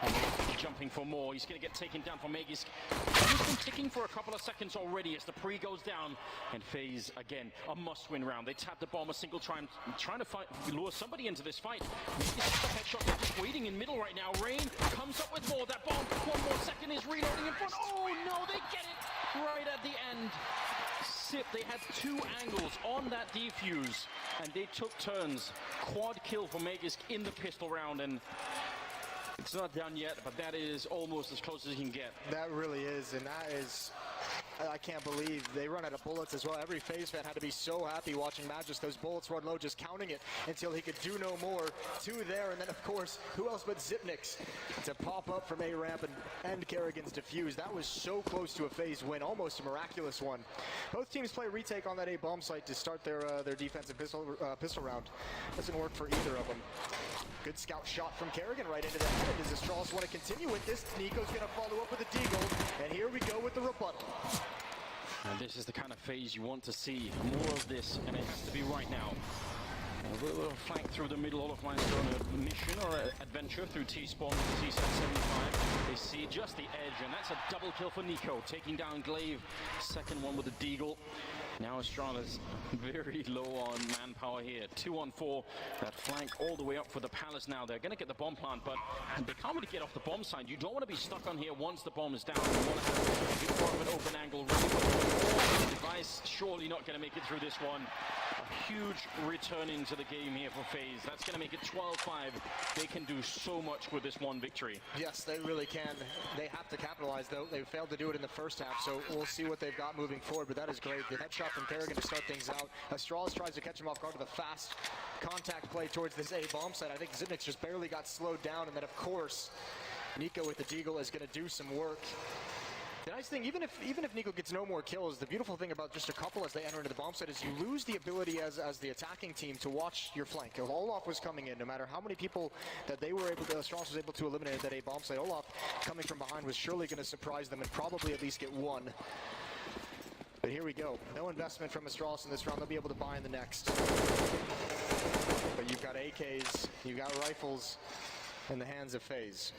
And jumping for more. He's going to get taken down from Magisk. He's been ticking for a couple of seconds already as the pre goes down. And FaZe, again, a must-win round. They tap the bomb a single time, trying to lure somebody into this fight. Maybe it's the headshot. They're just waiting in middle right now. Rain comes up with more. That bomb, one more second, is reloading in front. Oh, no, they get it right at the end. Sip, they had 2 angles on that defuse, and they took turns. Quad kill for Magisk in the pistol round, and it's not done yet, but that is almost as close as you can get. That really is, and that is, I can't believe they run out of bullets as well. Every FaZe fan had to be so happy watching Magisk. Those bullets run low, just counting it until he could do no more. 2 there, and then of course, who else but Zipnix to pop up from A ramp and end Kerrigan's defuse. That was so close to a FaZe win, almost a miraculous one. Both teams play retake on that A bomb site to start their defensive pistol round. Doesn't work for either of them. Good scout shot from Kerrigan right into the head. Does Astralis want to continue with this? Nico's going to follow up with a deagle, and here we go with the rebuttal. And this is the kind of FaZe you want to see. More of this, and it has to be right now. A little flank through the middle. Olofmeister on a mission or an adventure through T-spawn with the T-set 75. They see just the edge, and that's a double kill for Nico, taking down Glaive. Second one with a deagle. Now Astralis very low on manpower here. 2 on 4. That flank all the way up for the Palace now. They're going to get the bomb plant, but they can't really get off the bomb side. You don't want to be stuck on here once the bomb is down. You want to have a bit more of an open angle. Device surely not going to make it through this one. A huge return into the game here for FaZe. That's going to make it 12-5. They can do so much with this one victory. Yes, they really can. They have to capitalize, though. They failed to do it in the first half, so we'll see what they've got moving forward, but that is great. The headshot from Kerrigan to start things out. Astralis tries to catch him off guard with a fast contact play towards this A bomb site. I think Zipnix just barely got slowed down, and then, of course, Nico with the deagle is going to do some work. The nice thing, even if Nico gets no more kills, the beautiful thing about just a couple as they enter into the bomb site is you lose the ability as the attacking team to watch your flank. If Olaf was coming in, no matter how many people that they were able to, Astralis was able to eliminate that A bomb site, Olaf coming from behind was surely going to surprise them and probably at least get one. But here we go. No investment from Astralis in this round. They'll be able to buy in the next. But you've got AKs, you've got rifles in the hands of FaZe.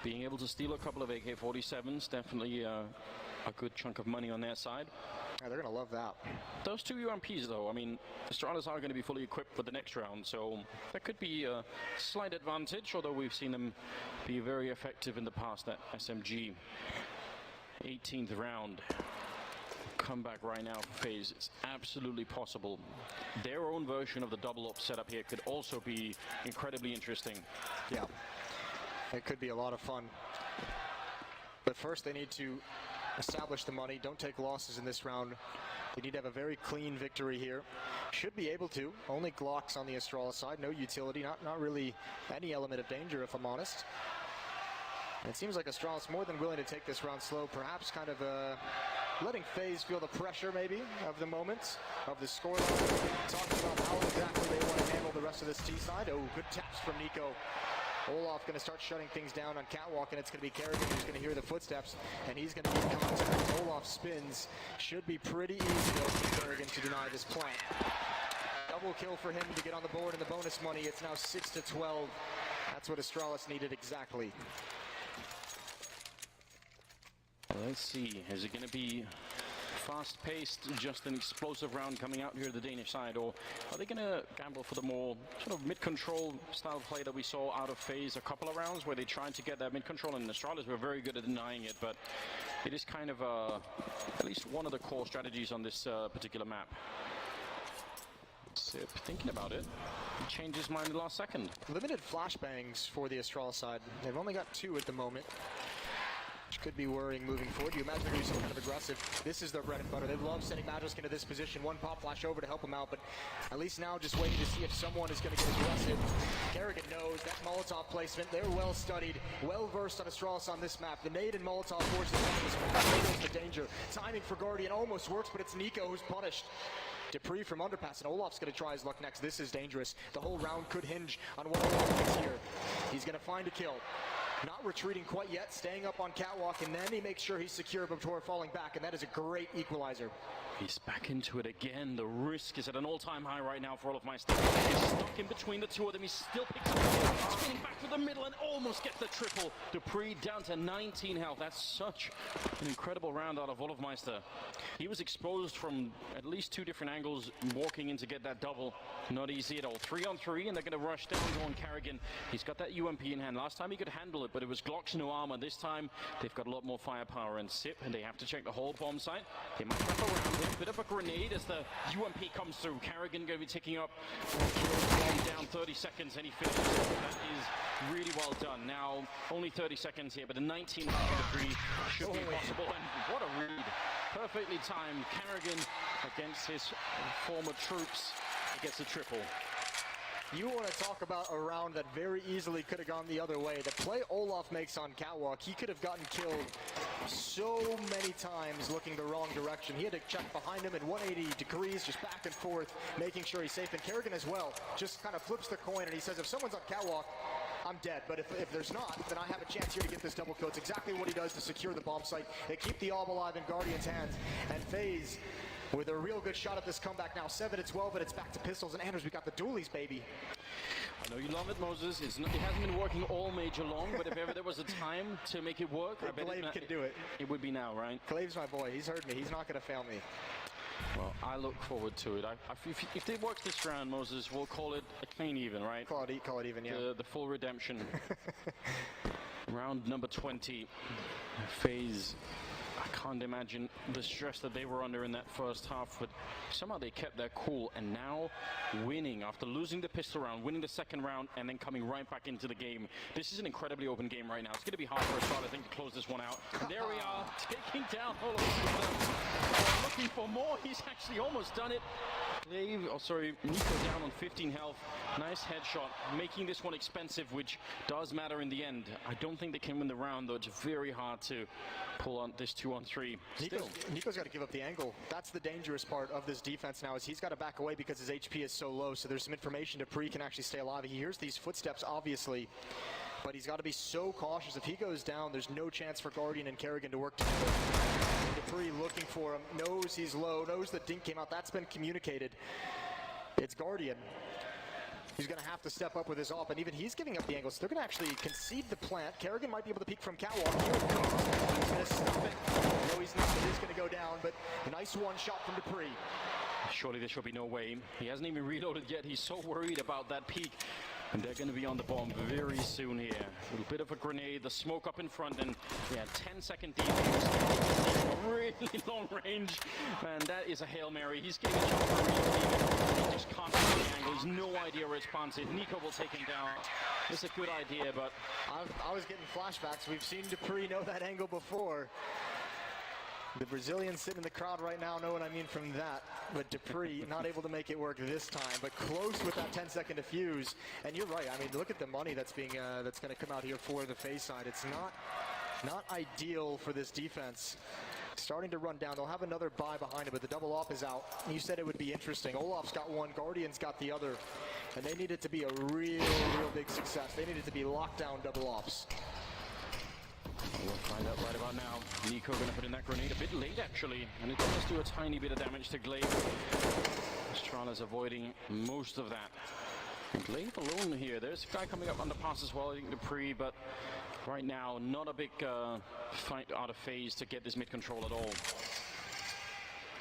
Being able to steal a couple of AK-47s, definitely a good chunk of money on their side. Yeah, they're going to love that. Those 2 UMPs, though, I mean, Astralis are going to be fully equipped for the next round, so that could be a slight advantage, although we've seen them be very effective in the past, that SMG. 18th round. Comeback right now for FaZe. It's absolutely possible. Their own version of the double-up setup here could also be incredibly interesting. Yeah. It could be a lot of fun. But first they need to establish the money. Don't take losses in this round. They need to have a very clean victory here. Should be able to. Only Glocks on the Astralis side. No utility. Not really any element of danger, if I'm honest. It seems like Astralis more than willing to take this round slow, perhaps kind of letting FaZe feel the pressure maybe of the moment, of the scoreline, talking about how exactly they want to handle the rest of this T side. Oh, good taps from Nico. Olaf going to start shutting things down on Catwalk, and it's going to be Kerrigan who's going to hear the footsteps, and he's going to get contact. Olaf spins. Should be pretty easy though for Kerrigan to deny this plant. Double kill for him to get on the board and the bonus money. It's now 6-12. That's what Astralis needed exactly. Let's see, is it going to be fast-paced, just an explosive round coming out here the Danish side, or are they going to gamble for the more sort of mid-control style of play that we saw out of FaZe a couple of rounds, where they tried to get that mid-control, and Astralis were very good at denying it, but it is kind of at least one of the core strategies on this particular map. Sip, thinking about it, he changed his mind in the last second. Limited flashbangs for the Astralis side. They've only got 2 at the moment, which could be worrying moving forward. You imagine they're doing something kind of aggressive. This is their bread and butter. They love sending Magisk into this position. One pop flash over to help him out, but at least now just waiting to see if someone is going to get aggressive. Kerrigan knows that Molotov placement. They're well studied, well versed on Astralis on this map. The nade and Molotov forces this map. Knows the danger. Timing for Guardian almost works, but it's Nico who's punished. Dupree from underpass, and Olaf's going to try his luck next. This is dangerous. The whole round could hinge on what Olaf gets here. He's going to find a kill. Not retreating quite yet, staying up on Catwalk, and then he makes sure he's secure before falling back, and that is a great equalizer. He's back into it again. The risk is at an all-time high right now for olmayı. He's stuck in between the two of them. He still picks up the kill, spinning back to the middle and almost gets the triple. Dupree down to 19 health. That's such an incredible round out of olmayı. He was exposed from at least 2 different angles, walking in to get that double. Not easy at all. 3-on-3, and they're going to rush down on Kerrigan. He's got that UMP in hand. Last time he could handle it, but it was Glocks, no armor. This time, they've got a lot more firepower and Sip, and they have to check the whole bomb site. They might wrap around him. Bit of a grenade as the UMP comes through. Kerrigan going to be ticking up. Down 30 seconds, and he finishes. That is really well done. Now, only 30 seconds here, but a 19 degree should be possible. And what a read. Perfectly timed. Kerrigan against his former troops. He gets a triple. You want to talk about a round that very easily could have gone the other way. The play Olaf makes on Catwalk, he could have gotten killed so many times looking the wrong direction. He had to check behind him in 180 degrees, just back and forth, making sure he's safe. And Kerrigan as well, just kind of flips the coin and he says, if someone's on Catwalk, I'm dead. But if there's not, then I have a chance here to get this double kill. It's exactly what he does to secure the bomb site. They keep the orb alive in Guardian's hands. And FaZe with a real good shot at this comeback now. 7-12, but it's back to pistols. And Anders, we got the dualies, baby. I know you love it, Moses. It hasn't been working all major long, but if ever there was a time to make it work, I bet Clave can do it. It would be now, right? Clave's my boy. He's heard me. He's not going to fail me. Well, I look forward to it. If they work this round, Moses, we'll call it a clean even, right? Call it even, yeah. The full redemption. Round number 20. FaZe. I can't imagine the stress that they were under in that first half, but somehow they kept their cool, and now winning after losing the pistol round, winning the second round, and then coming right back into the game. This is an incredibly open game right now. It's going to be hard for a start, I think, to close this one out. And there we are, taking down all of them. Looking for more. He's actually almost done it. Nico down on 15 health. Nice headshot, making this one expensive, which does matter in the end. I don't think they can win the round, though. It's very hard to pull on this 2-on-3. Nico's got to give up the angle. That's the dangerous part of this defense now, is he's got to back away because his HP is so low. So there's some information Dupree can actually stay alive. He hears these footsteps, obviously, but he's got to be so cautious. If he goes down, there's no chance for Guardian and Kerrigan to work together. Dupree looking for him, knows he's low, knows the dink came out. That's been communicated. It's Guardian. He's going to have to step up with his op, and even he's giving up the angles. So they're going to actually concede the plant. Kerrigan might be able to peek from Catwalk. Here it comes. He's going to stop it. No, he's not, but he's going to go down, but a nice one shot from Dupree. Surely there should be no way. He hasn't even reloaded yet. He's so worried about that peek. And they're going to be on the bomb very soon here. A little bit of a grenade, the smoke up in front, and yeah, 10-second defense. A really long range. Man, that is a Hail Mary. He's getting a shot for a real. He just can't find the angle. He's no idea where it's planted. Nico will take him down. It's a good idea, but... I was getting flashbacks. We've seen Dupree know that angle before. The Brazilians sitting in the crowd right now know what I mean from that, but Dupree not able to make it work this time, but close with that 10-second defuse. And you're right, I mean, look at the money that's being that's going to come out here for the FaZe side. It's not ideal for this defense. Starting to run down. They'll have another buy behind it, but the double off is out. You said it would be interesting. Olaf's got one, Guardian's got the other, and they need it to be a real big success. They need it to be lockdown double offs. We'll find out right about now. Nico going to put in that grenade a bit late, actually, and it does do a tiny bit of damage to Glaive. Astralis avoiding most of that. Glaive alone here. There's a guy coming up underpass as well, I think Dupree, but right now, not a big fight out of FaZe to get this mid control at all.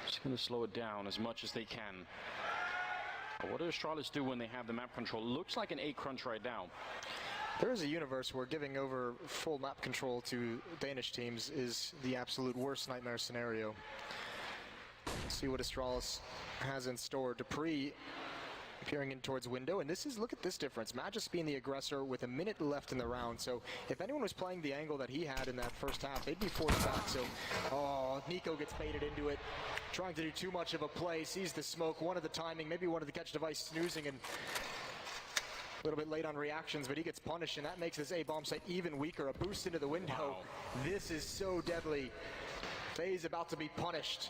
Just going to slow it down as much as they can. But what do Astralis do when they have the map control? Looks like an A crunch right now. There is a universe where giving over full map control to Danish teams is the absolute worst nightmare scenario. Let's see what Astralis has in store. Dupree peering in towards window, and this is, look at this difference. Magis being the aggressor with a minute left in the round, so if anyone was playing the angle that he had in that first half, they'd be forced back. So, oh, Nico gets baited into it, trying to do too much of a play, sees the smoke, wanted the timing, maybe wanted the catch device snoozing, and a little bit late on reactions, but he gets punished, and that makes this A bomb site even weaker. A boost into the window. Wow. This is so deadly. FaZe about to be punished.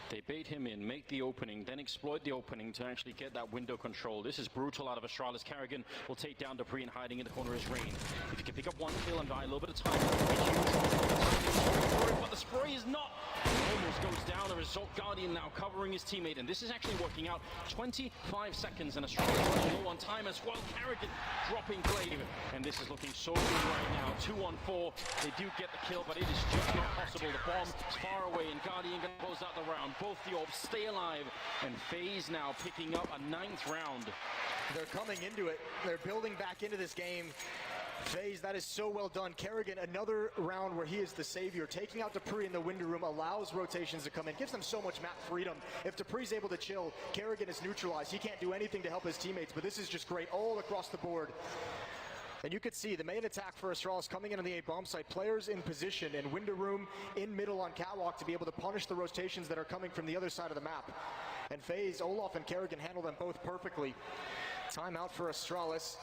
They bait him in, make the opening, then exploit the opening to actually get that window control. This is brutal out of Astralis. Carrigan will take down Dupree, and hiding in the corner is Rain. If you can pick up one kill and buy a little bit of time, but the spray is not. Almost goes down. The result, Guardian now covering his teammate, and this is actually working out. 25 seconds, and Astralis running low on time as well. Carrigan dropping Glaive, and this is looking so good right now. 2-on-4. They do get the kill, but it is just not possible. The bomb is far away, and Guardian gonna close out the round. Both the orbs stay alive, and FaZe now picking up a 9th round. They're coming into it. They're building back into this game. FaZe, that is so well done. Kerrigan, another round where he is the savior. Taking out Dupree in the window room allows rotations to come in, gives them so much map freedom. If Dupree's able to chill, Kerrigan is neutralized. He can't do anything to help his teammates, but this is just great all across the board. And you could see the main attack for Astralis coming in on the A bomb site. Players in position in window room, in middle on catwalk to be able to punish the rotations that are coming from the other side of the map. And FaZe, Olaf and Kerrigan handle them both perfectly. Timeout for Astralis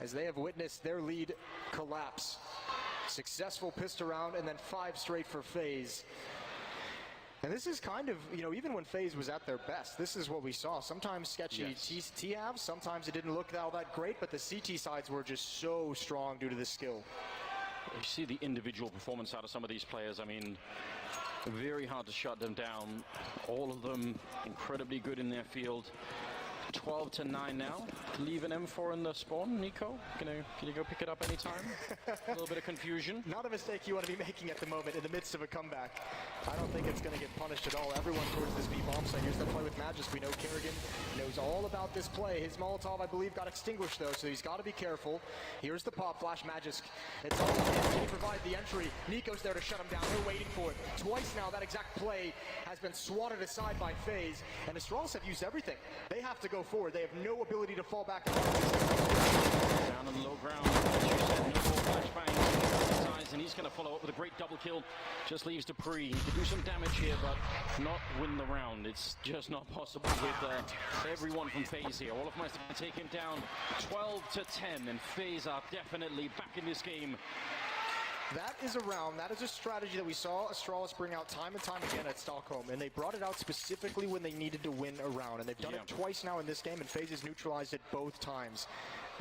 as they have witnessed their lead collapse. Successful pissed around, and then 5 straight for FaZe. And this is kind of, you know, even when FaZe was at their best, this is what we saw. Sometimes sketchy T-halves, sometimes it didn't look all that great, but the CT sides were just so strong due to the skill. You see the individual performance out of some of these players. I mean, very hard to shut them down. All of them incredibly good in their field. 12-9 now. Leave an M4 in the spawn. Nico, can you go pick it up anytime? A little bit of confusion. Not a mistake you want to be making at the moment in the midst of a comeback. I don't think it's going to get punished at all. Everyone towards this B bomb site. Here's the play with Magis. We know Kerrigan knows all about this play. His Molotov, I believe, got extinguished though, so he's got to be careful. Here's the pop flash. Magis. It's all on him. Can he provide the entry? Nico's there to shut him down. They're waiting for it. Twice now that exact play has been swatted aside by FaZe, and Astralis have used everything. They have to go forward. They have no ability to fall back. Down on the low ground. As you said, no more flashbangs. And he's going to follow up with a great double kill. Just leaves Dupree. He can do some damage here, but not win the round. It's just not possible with everyone from FaZe here. Olaf Meister can take him down 12-10, and FaZe are definitely back in this game. That is a round, that is a strategy that we saw Astralis bring out time and time again at Stockholm, and they brought it out specifically when they needed to win a round, and they've done it twice now in this game, and FaZe has neutralized it both times.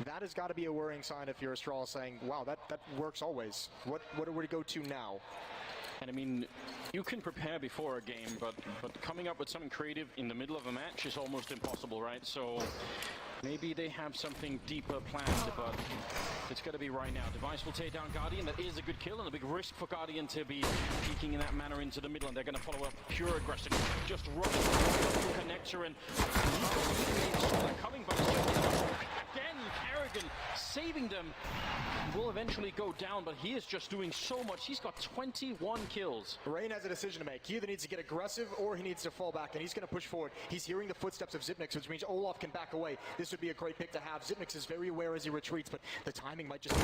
That has got to be a worrying sign if you're Astralis, saying, wow, that works always. What do we go to now? And I mean, you can prepare before a game, but coming up with something creative in the middle of a match is almost impossible, right? So maybe they have something deeper planned, but it's going to be right now. Device will take down Guardian. That is a good kill and a big risk for Guardian to be peeking in that manner into the middle, and they're going to follow up pure aggression. Just rush through connector, and Nico saw that coming, but again, Kerrigan saving them. Will eventually go down, but he is just doing so much. He's got 21 kills. Rain has a decision to make. He either needs to get aggressive or he needs to fall back, and he's going to push forward. He's hearing the footsteps of Zipnix, which means Olaf can back away. This would be a great pick to have. Zipnix is very aware as he retreats, but the timing might just be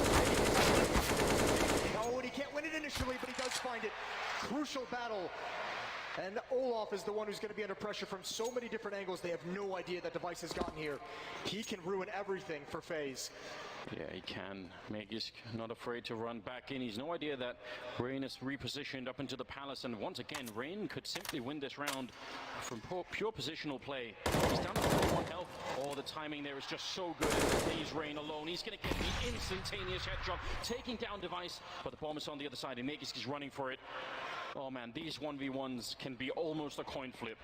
oh, and he can't win it initially, but he does find it. Crucial battle And Olaf is the one who's going to be under pressure from so many different angles. They have no idea that Device has gotten here. He can ruin everything for FaZe. Yeah, he can. Magisk not afraid to run back in. He's no idea that Rain is repositioned up into the palace, and once again, Rain could simply win this round from pure positional play. He's down to 1 health. Oh, the timing there is just so good. He's Rain alone. He's going to get the instantaneous headshot, taking down Device, but the bomb is on the other side, and Magisk is running for it. Oh man, these 1v1s can be almost a coin flip.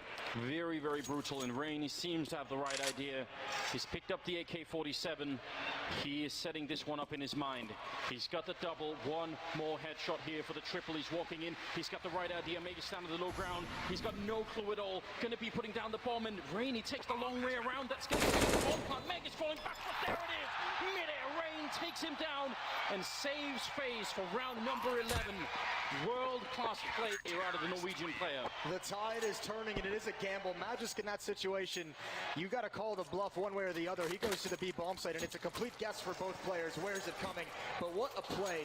Very, very brutal, and Rain, he seems to have the right idea. He's picked up the AK-47. He is setting this one up in his mind. He's got the double, one more headshot here for the triple. He's walking in. He's got the right idea. Magisk down to the low ground. He's got no clue at all. Going to be putting down the bomb, and Rain, he takes the long way around. That's going to be the bomb plant. Magisk falling back, but there it is. Mid-air, Rain takes him down and saves FaZe for round number 11. World-class play here out of the Norwegian player. The tide is turning, and it is a gamble. Magisk in that situation, you got to call the bluff one way or the other. He goes to the B bomb site, and it's a complete guess for both players. Where is it coming? But what a play.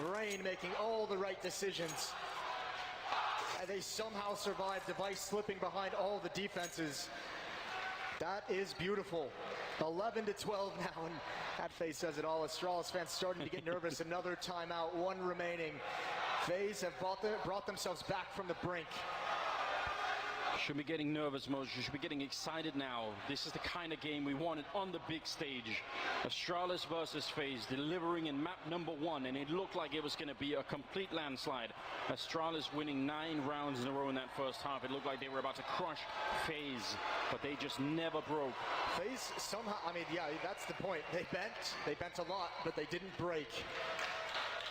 Rain making all the right decisions. And they somehow survive. Device slipping behind all the defenses. That is beautiful. 11-12 now, and that FaZe says it all. Astralis fans starting to get nervous. Another timeout, one remaining. FaZe have brought themselves back from the brink. Should be getting nervous, Moses. You should be getting excited now. This is the kind of game we wanted on the big stage. Astralis versus FaZe, delivering in map number 1, and it looked like it was going to be a complete landslide. Astralis winning 9 rounds in a row in that first half. It looked like they were about to crush FaZe, but they just never broke. FaZe somehow, I mean, yeah, that's the point. They bent a lot, but they didn't break.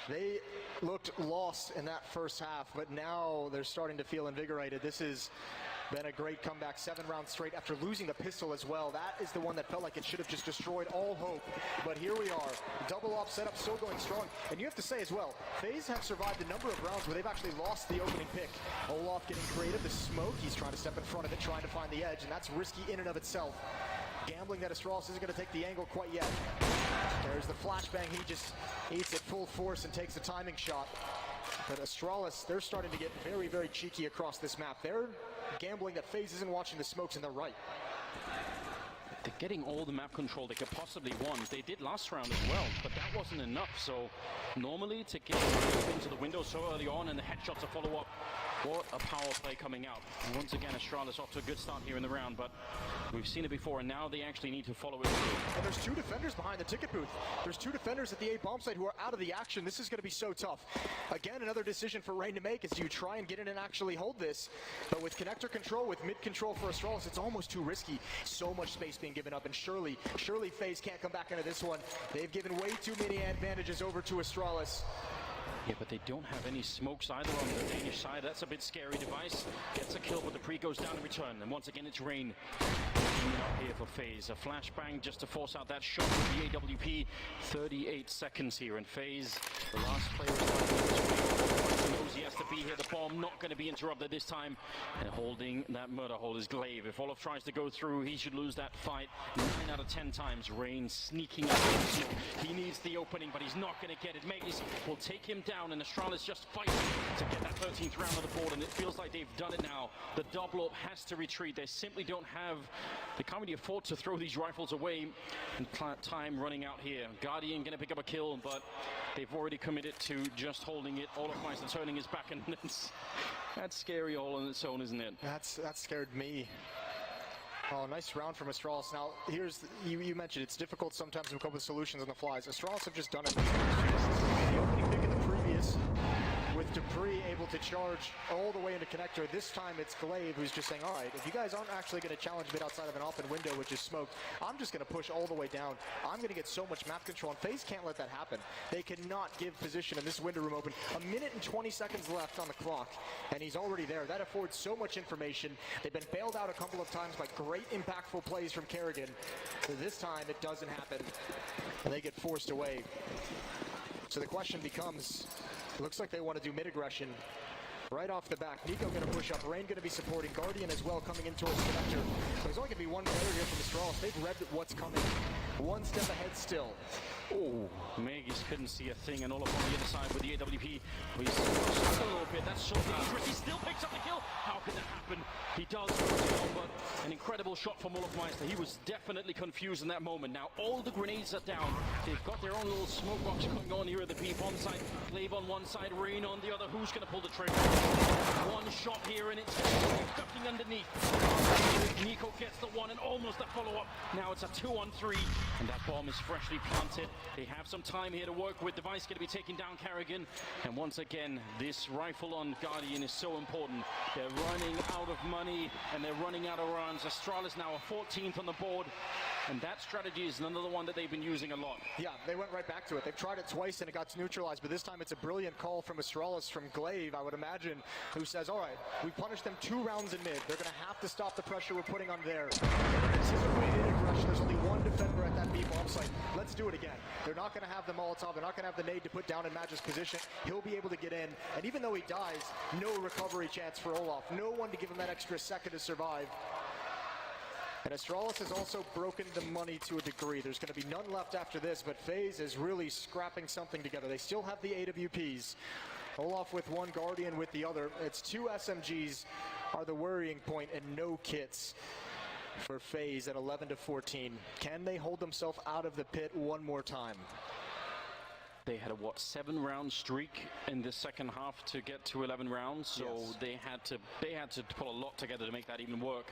They looked lost in that first half, but now they're starting to feel invigorated. This has been a great comeback, 7 rounds straight after losing the pistol as well. That is the one that felt like it should have just destroyed all hope. But here we are, double op setup still going strong. And you have to say as well, FaZe have survived a number of rounds where they've actually lost the opening pick. Olaf getting creative, the smoke, he's trying to step in front of it, trying to find the edge, and that's risky in and of itself. Gambling that Astralis isn't going to take the angle quite yet. There's the flashbang, he just eats it full force and takes a timing shot. But Astralis, they're starting to get very, very cheeky across this map. They're gambling that FaZe isn't watching the smokes, and they're right. They're getting all the map control they could possibly want. They did last round as well, but that wasn't enough. So normally to get into the window so early on and the headshots to follow up, what a power play coming out. And once again, Astralis off to a good start here in the round, but we've seen it before, and now they actually need to follow it through. And there's 2 defenders behind the ticket booth. There's 2 defenders at the A bomb site who are out of the action. This is going to be so tough. Again, another decision for Rain to make is do you try and get in and actually hold this? But with connector control, with mid control for Astralis, it's almost too risky. So much space being given up, and surely FaZe can't come back into this one. They've given way too many advantages over to Astralis. Yeah, but they don't have any smokes either on the Danish side. That's a bit scary. Device gets a kill, but the pre goes down in return. And once again, it's Rain out here for FaZe. A flashbang just to force out that shot with the AWP. 38 seconds here, and FaZe, the last player is knows he has to be here. The bomb not going to be interrupted this time. And holding that murder hole is Glaive. If Olaf tries to go through, he should lose that fight 9 out of 10 times. Rain sneaking up. He needs the opening, but he's not going to get it. Magisk will take him down, and Astralis just fighting to get that 13th round on the board, and it feels like they've done it now. The double up has to retreat. They simply don't have, they can't really afford to throw these rifles away, and time running out here. Guardian going to pick up a kill, but they've already committed to just holding it. Olaf Meister turning his back, and that's scary all on its own, isn't it? That scared me. Oh, nice round from Astralis. Now, here's, you mentioned it's difficult sometimes to come up with solutions on the flies. Astralis have just done it. The opening pick in the previous, with Dupree able to charge all the way into connector. This time it's Glaive who's just saying, all right, if you guys aren't actually going to challenge mid outside of an open window, which is smoked, I'm just going to push all the way down. I'm going to get so much map control, and FaZe can't let that happen. They cannot give position in this window room open. 1 minute and 20 seconds left on the clock, and he's already there. That affords so much information. They've been bailed out a couple of times by great impactful plays from Kerrigan. This time it doesn't happen, and they get forced away. So the question becomes, looks like they want to do mid-aggression right off the back. Nico going to push up. Rain going to be supporting. Guardian as well coming in towards connector. So there's only going to be one player here from Astralis. They've read what's coming. One step ahead still. Oh, Megis couldn't see a thing, and Olaf on the other side with the AWP. He's stuck a little bit. That's so dangerous. He still picks up the kill. How can that happen? He does, but an incredible shot from Olaf Meister. He was definitely confused in that moment. Now all the grenades are down. They've got their own little smoke box going on here at the B-bomb side. Glaive on one side, Rain on the other. Who's going to pull the trigger? One shot here, and it's ducking underneath. Nico gets the one and almost a follow-up. Now it's a 2-on-3, and that bomb is freshly planted. They have some time here to work with. Device going to be taking down Carrigan. And once again, this rifle on Guardian is so important. They're running out of money, and they're running out of runs. Astralis now a 14th on the board. And that strategy is another one that they've been using a lot. Yeah, they went right back to it. They've tried it twice and it got neutralized, but this time it's a brilliant call from Astralis, from Glaive, I would imagine, who says, all right, we punished them 2 rounds in mid. They're going to have to stop the pressure we're putting on there. This is a weighted aggression. There's only one defender at that B-bomb site. Let's do it again. They're not going to have the Molotov. They're not going to have the nade to put down in Magic's position. He'll be able to get in. And even though he dies, no recovery chance for Olaf. No one to give him that extra second to survive. And Astralis has also broken the money to a degree. There's going to be none left after this, but FaZe is really scrapping something together. They still have the AWPs. Olaf with one, Guardian with the other. It's 2 SMGs are the worrying point, and no kits for FaZe at 11-14. Can they hold themselves out of the pit one more time? They had a 7-round streak in the second half to get to 11 rounds, so yes, they had to pull a lot together to make that even work.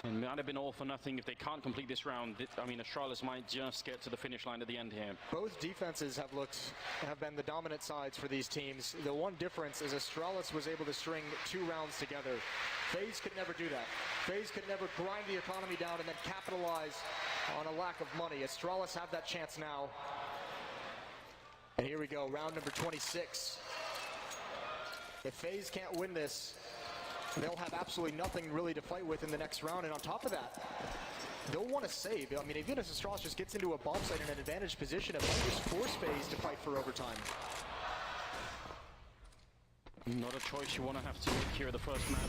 And it might have been all for nothing if they can't complete this round. I mean, Astralis might just get to the finish line at the end here. Both defenses have been the dominant sides for these teams. The one difference is Astralis was able to string 2 rounds together. FaZe could never do that. FaZe could never grind the economy down and then capitalize on a lack of money. Astralis have that chance now. And here we go, round number 26. If FaZe can't win this, they'll have absolutely nothing really to fight with in the next round. And on top of that, they'll want to save. I mean, even if Astralis just gets into a bomb site in an advantaged position, it might just force FaZe to fight for overtime. Not a choice you want to have to make here the first map.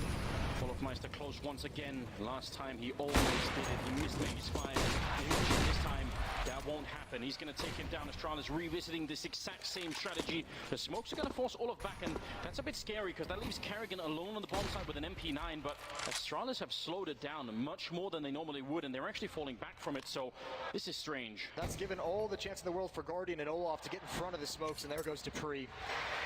Olaf Meister close once again. Last time he almost did it. He missed his fire. This time, that won't happen. He's going to take him down. Astralis revisiting this exact same strategy. The smokes are going to force Olaf back, and that's a bit scary because that leaves Carrigan alone on the bomb side with an MP9, but Astralis have slowed it down much more than they normally would, and they're actually falling back from it, so this is strange. That's given all the chance in the world for Guardian and Olaf to get in front of the smokes, and there goes Dupree.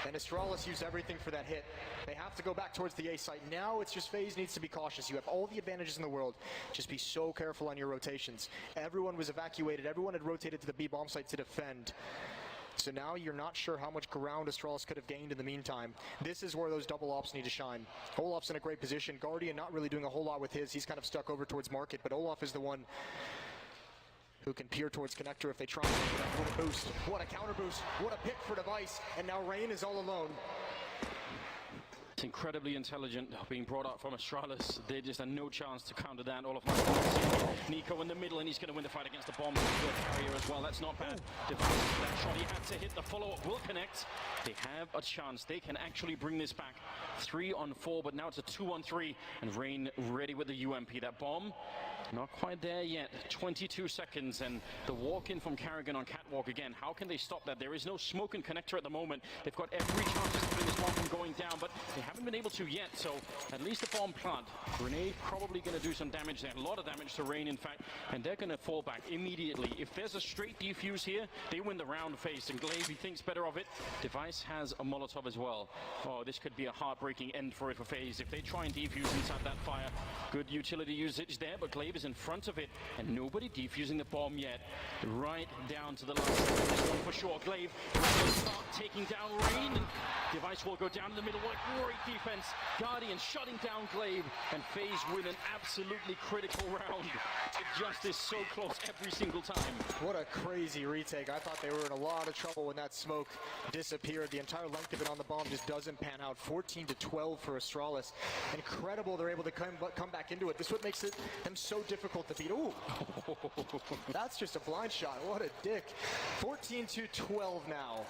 And Astralis used everything for that hit. They have to go back towards the A site. Now it's just FaZe needs to be cautious. You have all the advantages in the world. Just be so careful on your rotations. Everyone was evacuated. Everyone had rotated to the B bomb site to defend. So now you're not sure how much ground Astralis could have gained in the meantime. This is where those double ops need to shine. Olaf's in a great position. Guardian not really doing a whole lot with his. He's kind of stuck over towards market, but Olaf is the one who can peer towards connector if they try. What a boost. What a counter boost. What a pick for Device. And now Rain is all alone. It's incredibly intelligent being brought up from Astralis. They just had no chance to counter that. All of Nico in the middle, and he's going to win the fight against the bomb carrier as well. That's not bad. Device, that shot he had to hit. The follow-up will connect. They have a chance. They can actually bring this back. 3-on-4, but now it's a 2-on-3. And Rain ready with the UMP. That bomb, not quite there yet. 22 seconds, and the walk-in from Carrigan on Catwalk again. How can they stop that? There is no smoke and connector at the moment. They've got every chance of stopping this bomb from going down, but they haven't been able to yet, so at least the bomb plant. Grenade probably going to do some damage there. A lot of damage to Rain, in fact, and they're going to fall back immediately. If there's a straight defuse here, they win the round. FaZe, and Glaive, he thinks better of it. Device has a Molotov as well. Oh, this could be a heartbreaking end for it for FaZe. If they try and defuse inside that fire, good utility usage there, but Glaive is in front of it, and nobody defusing the bomb yet. Right down to the last second. This one for sure. Glaive will start taking down Rain, and Device will go down in the middle. What a great defense. Guardian shutting down Glaive, and FaZe win an absolutely critical round. Justice so close every single time. What a crazy retake. I thought they were in a lot of trouble when that smoke disappeared. The entire length of it on the bomb just doesn't pan out. 14-12 for Astralis. Incredible they're able to come back into it. This is what makes them so difficult to beat. Ooh, that's just a blind shot. What a dick. 14-12 now.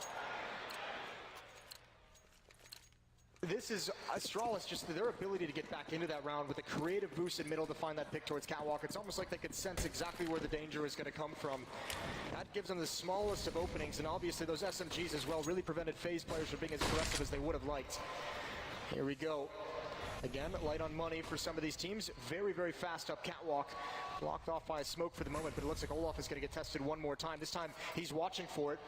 this is Astralis, just their ability to get back into that round with a creative boost in middle to find that pick towards Catwalk. It's almost like they could sense exactly where the danger is going to come from. That gives them the smallest of openings, and obviously those SMGs as well really prevented FaZe players from being as aggressive as they would have liked. Here we go. Again, light on money for some of these teams. Very, very fast up Catwalk. Blocked off by a smoke for the moment, but it looks like Olaf is going to get tested one more time. This time, he's watching for it.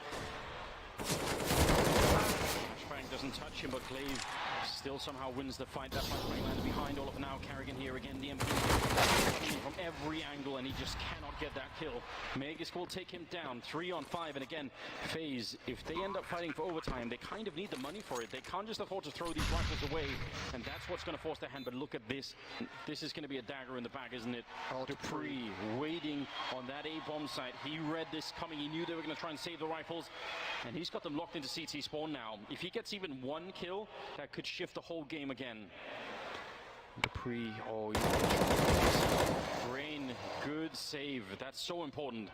Flashbang doesn't touch him, but Glaive still somehow wins the fight. That flashbang lands behind Olaf now. Carrigan here again. The MP from every angle, and he just cannot get that kill. Megas will take him down 3-on-5, and again, FaZe, if they end up fighting for overtime, they kind of need the money for it. They can't just afford to throw these rifles away, and that's what's going to force their hand. But look at this. This is going to be a dagger in the back, isn't it? Oh, Dupree waiting on that A-bomb site. He read this coming. He knew they were going to try and save the rifles, and he's got them locked into CT spawn now. If he gets even one kill, that could shift the whole game again. Dupree, oh, Rain, good save. That's so important.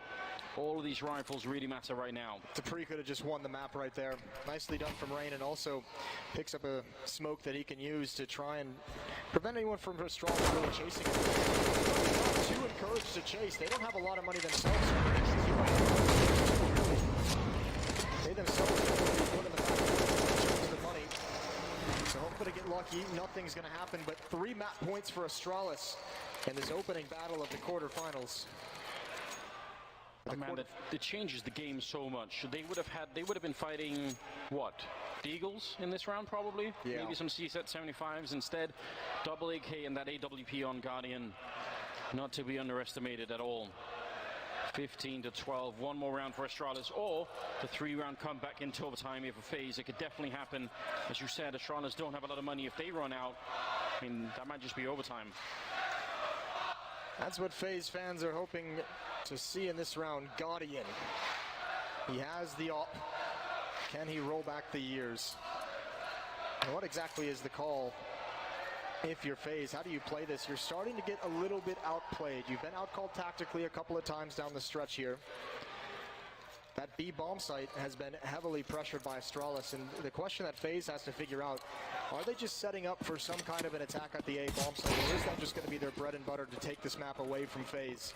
All of these rifles really matter right now. Dupree could have just won the map right there. Nicely done from Rain, and also picks up a smoke that he can use to try and prevent anyone from Astralis really chasing him. Not too encouraged to chase. They don't have a lot of money themselves. They themselves put in the back to the money. So hopefully to get lucky, nothing's going to happen, but 3 map points for Astralis in this opening battle of the quarterfinals. Oh man, it changes the game so much. They would have been fighting, what? Deagles in this round probably? Yeah. Maybe some CSET 75s instead. Double AK and that AWP on Guardian. Not to be underestimated at all. 15-12, one more round for Astralis, or the 3-round comeback into overtime here for FaZe. It could definitely happen. As you said, Astralis don't have a lot of money. If they run out, I mean, that might just be overtime. That's what FaZe fans are hoping to see in this round. Guardian. He has the op. Can he roll back the years? And what exactly is the call? If you're FaZe, how do you play this? You're starting to get a little bit outplayed. You've been outcalled tactically a couple of times down the stretch here. That B bomb site has been heavily pressured by Astralis, and the question that FaZe has to figure out, are they just setting up for some kind of an attack at the A bomb site, or is that just going to be their bread and butter to take this map away from FaZe?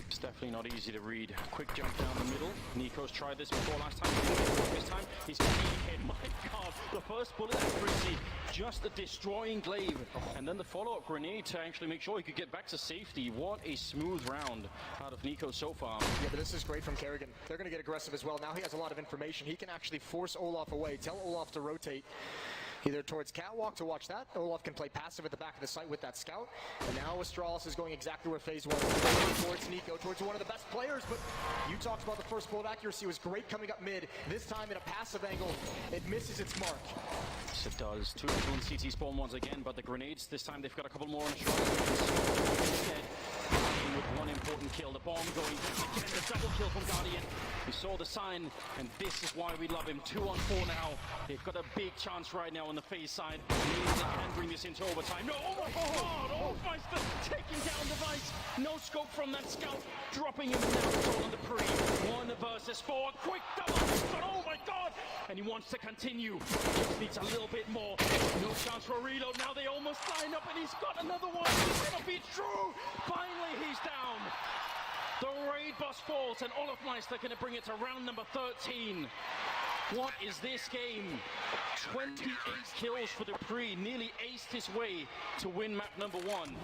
It's definitely not easy to read. Quick jump down the middle. Nico's tried this before last time. This time, he's getting hit. My God, the first bullet accuracy, just a destroying Glaive. And then the follow-up grenade to actually make sure he could get back to safety. What a smooth round out of Nico so far. Yeah, but this is great from Carrigan. They're going to get aggressive as well. Now he has a lot of information. He can actually force Olaf away, tell Olaf to rotate either towards Catwalk to watch that. Olaf can play passive at the back of the site with that scout. And now Astralis is going exactly where FaZe was. Towards Nico, towards one of the best players. But you talked about the first bullet accuracy was great coming up mid. This time in a passive angle, it misses its mark. Yes, it does. 2 people in CT spawn once again, but the grenades, this time they've got a couple more on Astralis. Instead, with one important kill. The bomb going again, the double kill from Guardian. We saw the sign, and this is why we love him. 2-on-4 now. They've got a big chance right now on the FaZe side. Maybe they can bring this into overtime. No, oh my God! Oh, Meister taking down the Vice. No scope from that scout. Dropping him now. It's all on the pre. 1 versus 4. Quick double. But oh my God! And he wants to continue. Just needs a little bit more. No chance for a reload. Now they almost line up, and he's got another one. It's gonna be true. Finally, he's down. The raid boss falls, and Olaf Meister going to bring it to round number 13. What is this game? 28 kills for Dupree, nearly aced his way to win map number 1.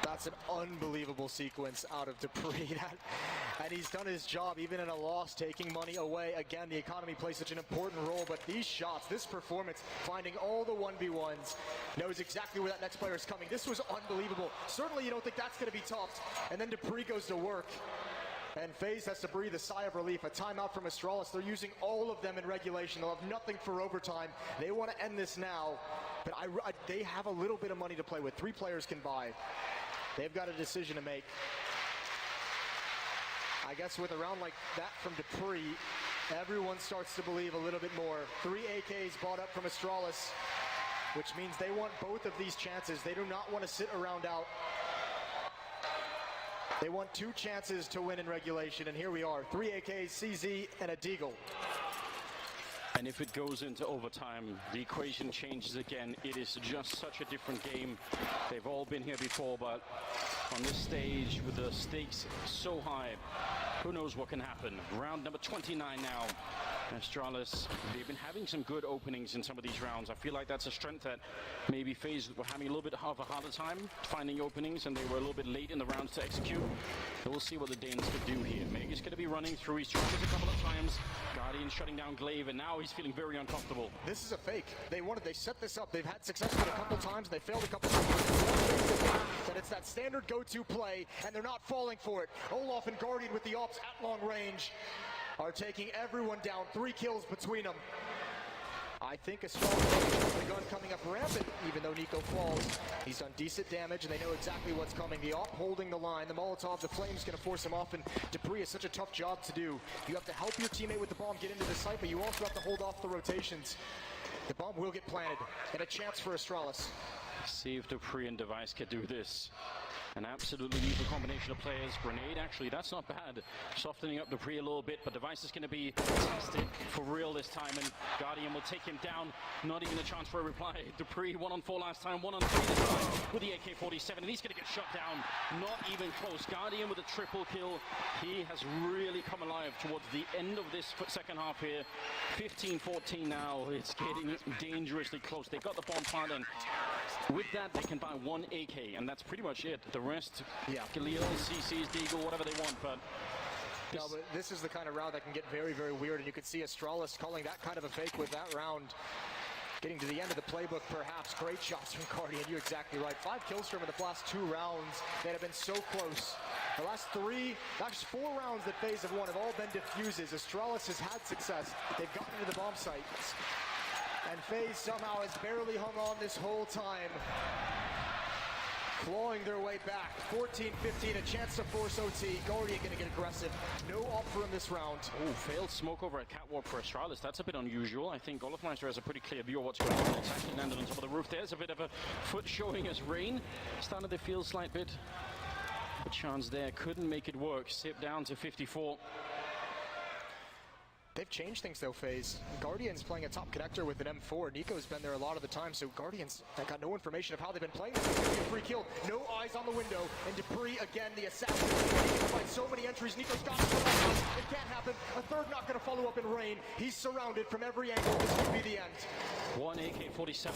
That's an unbelievable sequence out of Dupree. And he's done his job, even in a loss, taking money away. Again, the economy plays such an important role, but these shots, this performance, finding all the 1v1s, knows exactly where that next player is coming. This was unbelievable. Certainly you don't think that's going to be topped. And then Dupree goes to work. And FaZe has to breathe a sigh of relief. A timeout from Astralis. They're using all of them in regulation. They'll have nothing for overtime. They want to end this now. But they have a little bit of money to play with. 3 players can buy. They've got a decision to make. I guess with a round like that from Dupree, everyone starts to believe a little bit more. 3 AKs bought up from Astralis, which means they want both of these chances. They do not want to sit around out. They want 2 chances to win in regulation, and here we are. 3 AKs, CZ, and a Deagle. And if it goes into overtime, the equation changes again. It is just such a different game. They've all been here before, but on this stage with the stakes so high, who knows what can happen. Round number 29 now. Astralis, they've been having some good openings in some of these rounds. I feel like that's a strength that maybe FaZe were having a little bit of a harder time finding openings, and they were a little bit late in the rounds to execute. So we'll see what the Danes could do here. Mega's going to be running through. He's tried this a couple of times. Guardian shutting down Glaive, and now he's feeling very uncomfortable. This is a fake. They set this up. They've had success with it a couple times. They failed a couple times. That it's that standard go-to play, and they're not falling for it. Olaf and Guardian with the ops at long range are taking everyone down. 3 kills between them. I think Astralis has the gun coming up rampant, even though Nico falls. He's done decent damage, and they know exactly what's coming. The op holding the line. The Molotov, the Flame's going to force him off, and dupreeh is such a tough job to do. You have to help your teammate with the bomb get into the site, but you also have to hold off the rotations. The bomb will get planted, and a chance for Astralis. See if dupreeh and Device can do this. An absolutely lethal combination of players. Grenade, actually, that's not bad. Softening up dupreeh a little bit, but Device is going to be tested for real this time, and Guardian will take him down. Not even a chance for a reply. dupreeh 1-on-4 last time, 1-on-3 this time with the AK-47, and he's going to get shut down. Not even close. Guardian with a triple kill. He has really come alive towards the end of this second half here. 15-14 now. It's getting dangerously close. They got the bomb plant, and with that, they can buy 1 AK, and that's pretty much it. The rest, Galil, CCs, Deagle, whatever they want, but... No, but this is the kind of round that can get very, very weird, and you can see Astralis calling that kind of a fake with that round. Getting to the end of the playbook, perhaps. Great shots from Guardian, you're exactly right. 5 kills from him in the last 2 rounds that have been so close. The last 3, actually 4 rounds that FaZe have won have all been diffuses. Astralis has had success. They've gotten into the bomb sites. And FaZe somehow has barely hung on this whole time. Clawing their way back. 14-15, a chance to force OT. Guardian going to get aggressive. No op for him this round. Oh, failed smoke over a catwalk for Astralis. That's a bit unusual. I think Olafmeister has a pretty clear view of what's going on. It's actually landed on top of the roof. There's a bit of a foot showing as Rain started to feel a slight bit. A chance there. Couldn't make it work. Sip down to 54. They've changed things though, FaZe. Guardian's playing a top connector with an M4. Nico's been there a lot of the time, so Guardians have got no information of how they've been playing. This is going to be a free kill. No eyes on the window. And dupreeh, again, the assassin. He can fight so many entries. Nico's got it. It can't happen. A third not going to follow up in Rain. He's surrounded from every angle. This could be the end. 1 AK-47.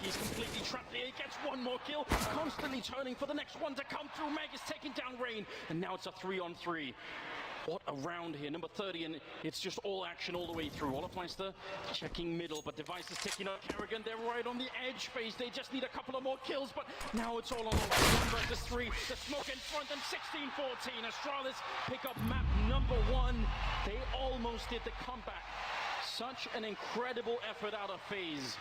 He's completely trapped here. He gets 1 more kill. Constantly turning for the next one to come through. Meg is taking down Rain. And now it's a 3-on-3. What a round here, number 30, and it's just all action all the way through. Olafmeister checking middle, but Device is taking out Kerrigan. They're right on the edge phase. They just need a couple of more kills, but now it's all on 1 versus 3. The smoke in front, and 16-14. Astralis pick up map number 1. They almost did the comeback. Such an incredible effort out of FaZe.